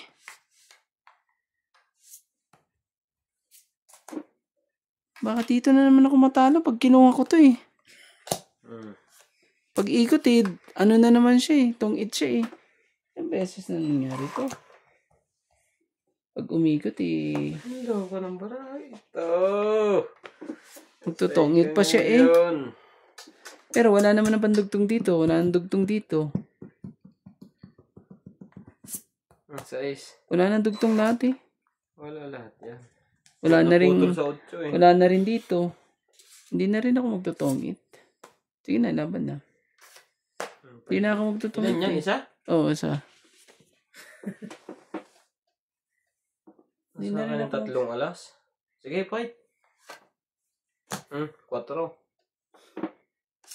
Baka dito na naman ako matalo pag kinuha ko to eh. Pag ikot eh, ano na naman siya eh. Tungit siya eh. Ilang beses na nangyari to. Pag umikot eh, Hello ka ng baray. Ito. magtutungit pa siya eh. Yun. Pero wala naman ang pandugtong dito. Wala nang dugtong dito. Ang size. Wala nang dugtong lahat eh. Wala lahat yan. Wala na rin, Naputol sa 8 eh. wala na rin dito. Hindi na rin ako magtutungit. Sige na, laban na. Hindi na ako magtutungit. Ilan yan? eh. Isa? Oo, isa. Hindi Hindi na na rin ng ako- 3 alas. Sige, fight. 4.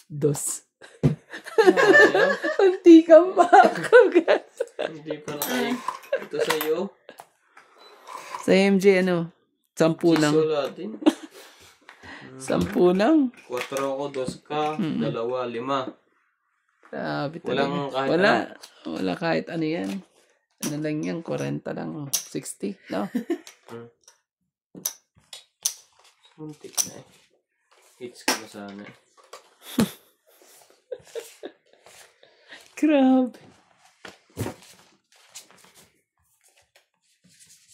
Dos. Ayaw. Unti kang baka. Hindi pa na kayo. Ito sa'yo. Sa MJ, ano? 10 lang. Siso natin. 10 lang. 4 ako, 2 ka, 2, 5. Grabe Walang talaga. kahit Wala kahit ano yan. Ano lang yan, 40 lang. 60, no? Muntik na eh. Hits ko na sana eh. Grabe.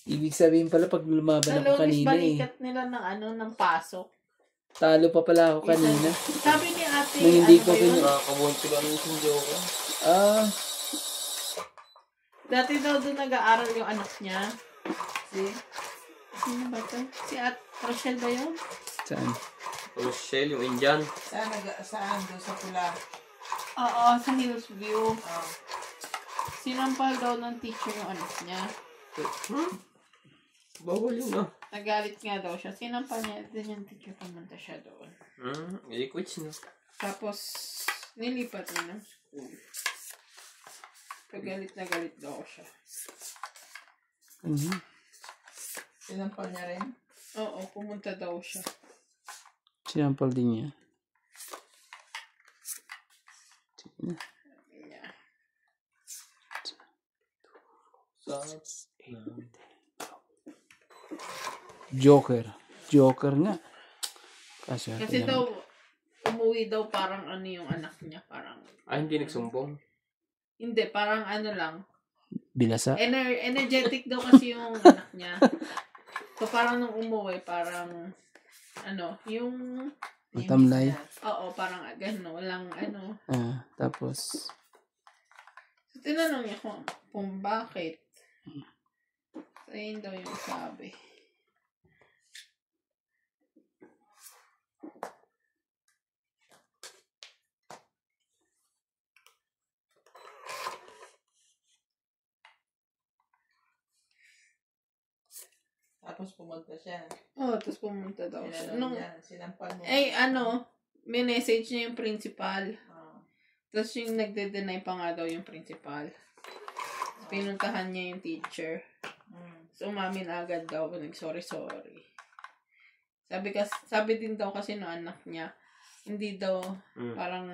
Ibig sabihin pala pag lumaban Sa ako Lunes, kanina eh. balikat nila ng pasok. Talo pa pala ako kanina. Sabi ni ate, Nung hindi ko ba yun? Nakakabunti lang yung joke. Ah, Dati daw doon nag-aaral yung anak niya. Sino ba to? Si Rochelle ba yun? saan? Rochelle, yung Indian. Saan? Doon sa pula. Oo, sa Hillsview. Sinampal daw ng teacher yung anak niya. Bawal yun ah. Nagalit nga daw siya. Sinampal niya din yung teacher, pumunta siya doon. I-quits na. Tapos, nilipat niya ng school. Kagalit na galit daw siya. Sinampal niya rin. Oo, pumunta daw siya. Sinampal din niya. Sige na. Yeah. Joker nga. Kasi Kasi daw, umuwi daw parang ano yung anak niya. Parang, Hindi nagsumbong. hindi, parang ano lang. Bilasa. Energetic daw kasi yung anak niya. So parang nung umuwi, parang, ano, yung, Matamlay. oo, parang gano'n, walang ano. Tapos, So, tinanong niya kung bakit. So, yun daw yung sabi. Tapos pumunta siya. Oo, tapos pumunta daw siya. Sinampal mo. Ano, may message niya yung principal. Ah. Tapos yung nagde-deny pa nga daw yung principal. Pinuntahan niya yung teacher. So, umamin agad daw. Nag-sorry. Sabi din daw kasi no anak niya, hindi daw parang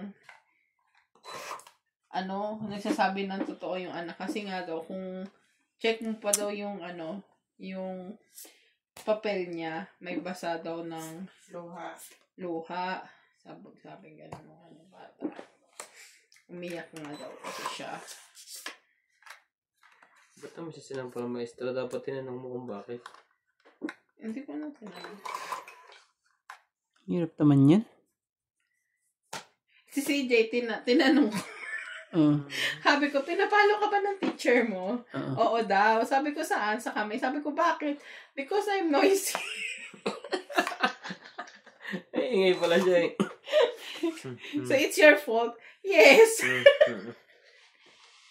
ano, nagsasabi ng totoo yung anak. Kasi nga daw, kung check mo pa daw yung ano, yung papel niya, may basa daw ng luha. Sabi gano'n ng ano bata. Umiyak nga daw kasi siya. Ba't naman siya sinampal maestra? Dapat tinanong mo kung bakit. Hindi ko na tinanong. hirap naman yan. Si CJ, tinanong ko. Sabi ko, pinapalo ka ba ng teacher mo? Oo daw. Sabi ko, saan? Sa kami. Sabi ko, bakit? Because I'm noisy. Ingay pala siya eh. So, it's your fault? Yes.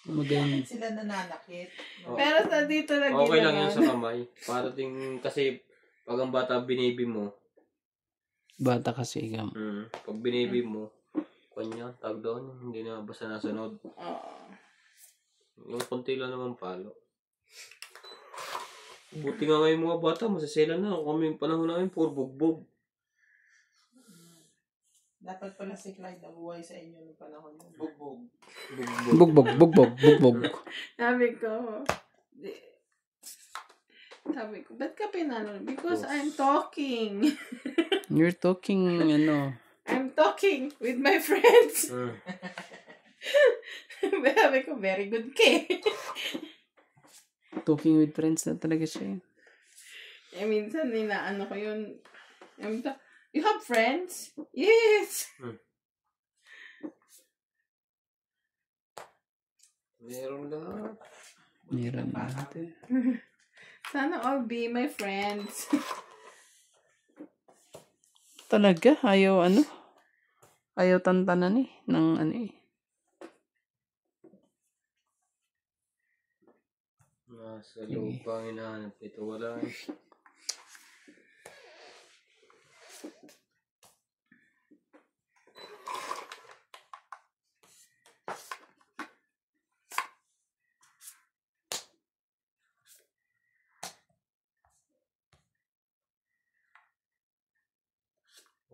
Magaling. Sila nananakit. Pero sa dito lagi Okay lang naman. yun sa kamay. Parating kasi pag ang bata binibi mo, Bata kasi ikaw. pag binibi mo, kanya, tag doon, hindi na basta nasunod. Oo. Yung konti lang naman palo. Buti nga ngayon mga bata, masasela na. Kami yung panahon namin, puro bugbog. Dapat pala si Clyde nabuhay sa inyo noong panahon yun. Bugbog. Bugbog. Bugbog. Sabi ko, ba't ka pinano? Because I'm talking. You're talking, I'm talking with my friends. Hmm. Sabi ko, very good ka. talking with friends na talaga siya. Minsan ninaano ko yun. You have friends? Yes! Meron lahat. Meron natin. Sana all be my friends. Talaga, ayaw ayaw tantanan ng Nasa lupa ang hinahanap ito. Wala eh.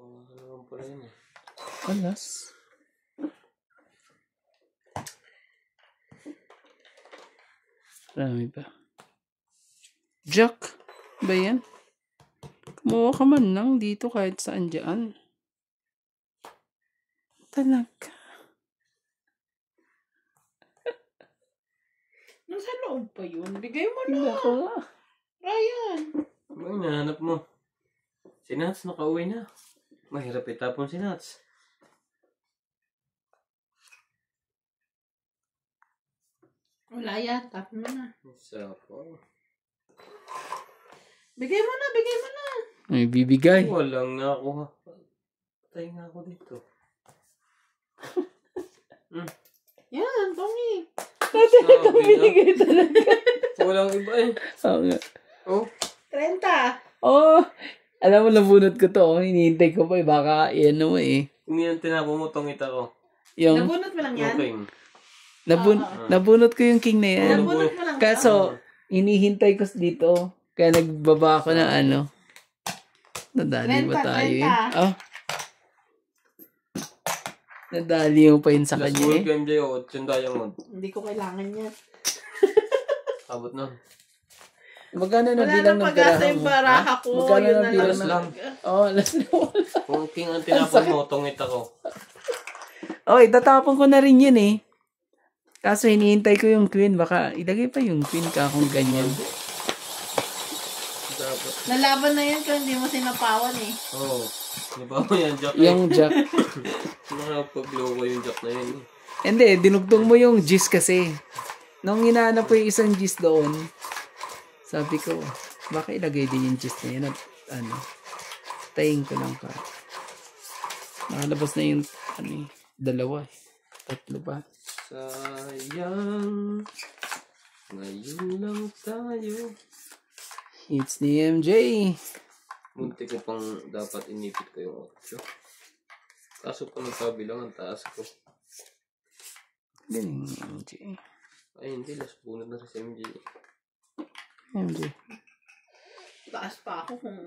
Wala ka naman pala yun eh. alas. Marami ba? Jack, ba yan? Kumuha ka man lang dito kahit saan dyan. Talaga. Nasa loob pa yun. Bigay mo na. Nako. Ryan. Ano yung hinahanap mo? Si Nats nakauwi na. Mahirap itapon si Nats. Wala yata. Mo na. Isa po. Bigay mo na. Bigay mo na. May bibigay. Walang nga ako. Patay nga ako dito. Yan, Tommy. Sabi na. Binigay talaga. Walang iba eh. Oo nga. Oh. 30. Oh, alam mo, nabunot ko to. Hinihintay ko pa eh. Baka, mo eh. Hindi yung tinapumutong ita ko. Yung, Nabunot mo lang yan? Okay. nabunot ko yung king na yan. Nabunot mo lang. Kaso, hinihintay ko dito. Kaya nagbaba ako ng Nadali ba 30, tayo 30. Oh. Nadali mo pa yun sa Last kanya world eh. MJ o yung diamond. Hindi ko kailangan yan. Abot na. Magkano na Wala bilang nang ng pag-asa pirahan yung mo? baraha ko. Magkano Yun na na bilang lang. Oh, last na wala. Kung king ang tinapon mo, tungit ako. Okay, tatapon ko na rin yun eh. Kaso hinihintay ko yung queen. Baka ilagay pa yung queen ka kung ganyan. Dapat. Nalaban na yan kung hindi mo sinapawan eh. Oo. Di ba mo yan, Jack? Yung jack. Nakapag-logo yung Jack na yun eh. Hindi, dinugtong mo yung gis kasi. Nung hinahanap ko yung isang gis doon, sabi ko, baka ilagay din yung gis na yun at tayin ko lang pa. Nakalabas na yung dalawa. Tatlo pa. Sayang. Ngayon lang tayo. It's ni MJ. Munti ko pang dapat inipit ko yung 8. Kaso pa nagkabilang ang taas ko. Galing ni MJ. Ay hindi, last bunod na rin si MJ. MJ. Taas pa ako kung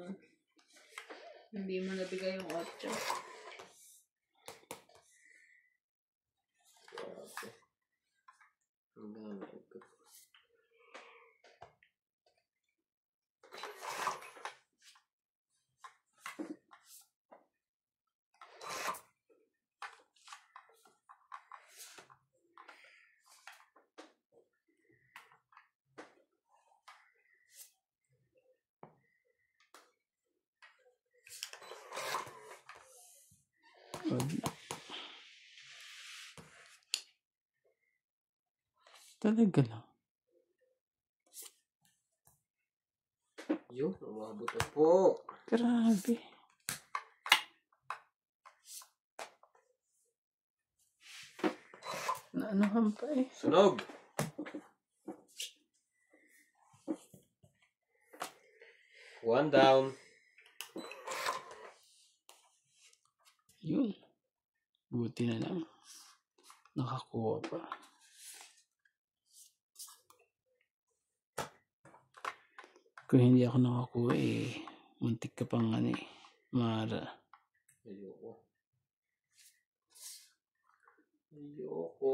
hindi mo nabigay yung 8. Grabe. Ang dami ito. Talaga lang. Yun, umabot na po. Grabe. Naanuhan pa eh. Sunog! One down. Yun. Buti na lang. Nakakuha pa. Kung hindi ako nakakuha muntik ka pang Mara. Ayoko. Ayoko.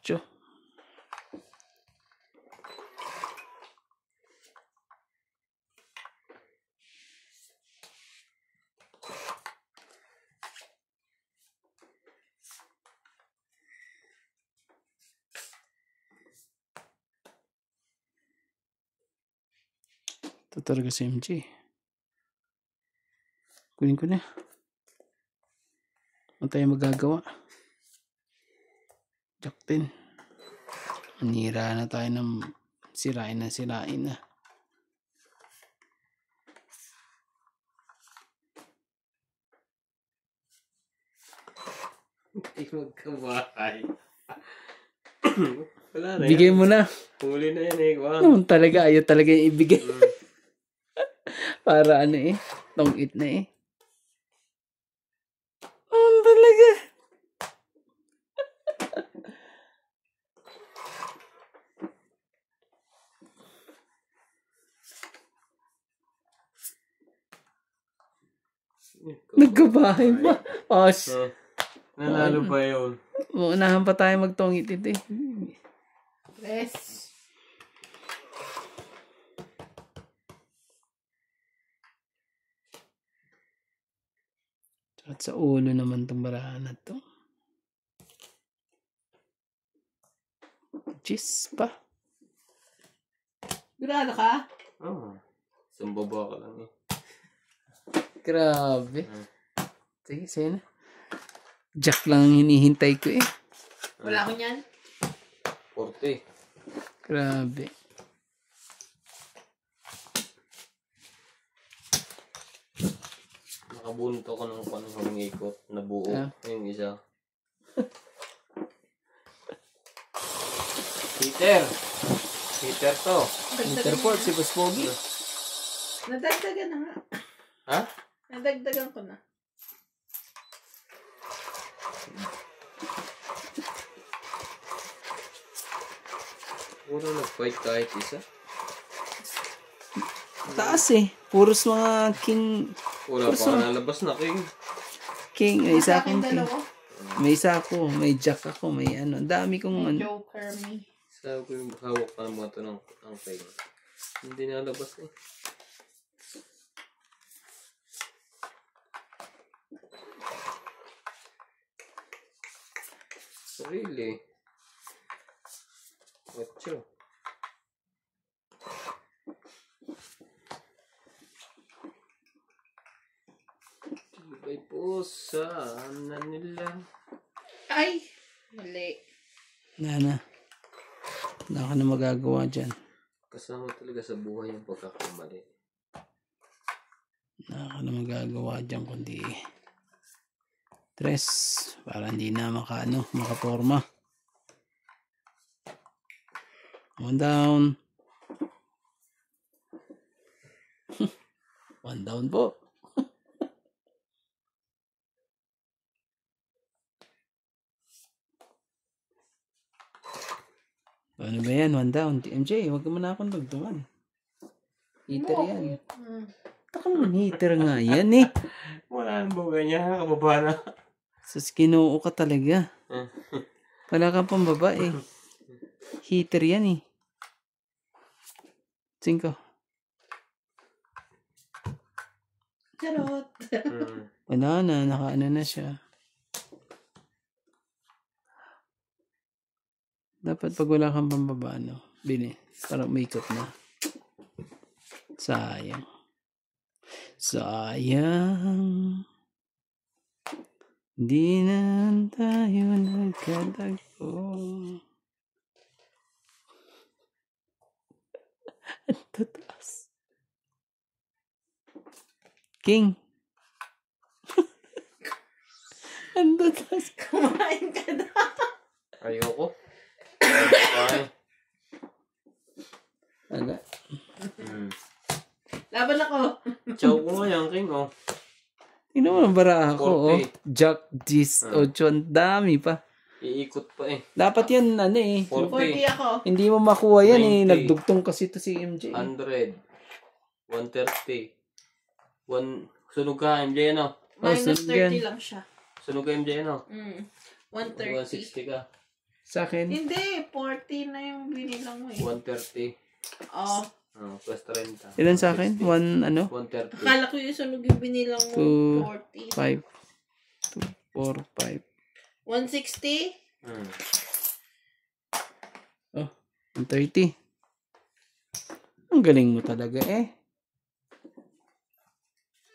Tiyo. Ito talaga si MJ. Kunin ko na. Ano tayo magagawa? Jack 10. Manira na tayo ng sirain na. Hindi magkabahay. Wala na Bigay yan. mo na. Huli na yan eh. Wow. Naman talaga, ayaw talaga yung ibigay. Para tong-it na talaga. Nagkabahay ba? Os. Nanalo ba yun? Uunahan pa tayo magtongit ito Yes. At sa ulo naman itong barahan na to. Cheese pa. Grado ka? Oo. Isang baba ka lang eh. Grabe. Sige, sa'yo na. Jack lang ang hinihintay ko Wala ko niyan. 40. Grabe. Nakabunto ko ng panahong ikot. Nabuo. Yung isa. Heater. Heater to. Interport, si Boss Pogi. Nadagdagan na nga. Ha? Nadagdagan ko na. Puro nag-fight kahit isa. Taas Puros mga king. Wala pa nalabas na king. King. May isa akong king. Dalawa. May isa ako. May jack ako. May Ang dami kong Joker me. Sabi ko yung hawak pa ng mga ito ng king. Hindi nalabas eh. Really? 8. Tibay po sana nila. Ay! Mali. Wala ka na magagawa dyan. Kasama talaga sa buhay yung pagkakamali. Wala ka na magagawa dyan kundi stress para hindi na makaporma. 1 down. 1 down po. Ano ba yan? 1 down. MJ, wag mo na akong dugtungan. Heater yan. Taka naman, heater nga yan Wala nang buga niya, kababa na. Sus, kinoo ka talaga. Wala kang pambaba Heater yan 5. Charot. Wala na, nakaano na siya. Dapat pag wala kang pambaba, para umikot na. Sayang. Di na tayo nagkatagpo. Ang tataas. King. Ang tataas. Kumain ka na. Ayoko. Wala. Laban ako. Chow ko nga yan, king Tingnan mo ang baraha ko, 40. Jack, 10, 8, ang dami pa. Iikot pa eh. Dapat yan, ano eh. 40 ako. Hindi mo makuha yan eh. 90. Nagdugtong kasi to si MJ. 100. 130. Sunog ka, MJ, ano? Minus sunod 30 yan. lang siya. Sunog ka, MJ, ano? 130. 160 ka. Sa akin. Hindi, 40 na yung binilang mo eh. 130. Oh, Plus 30. Ilan sa akin? 1, ano? 130. akala ko yung sunog yung binilang mo. 2, 40. 5, 2, 4, 160? 5. 130. Ang galing mo talaga eh.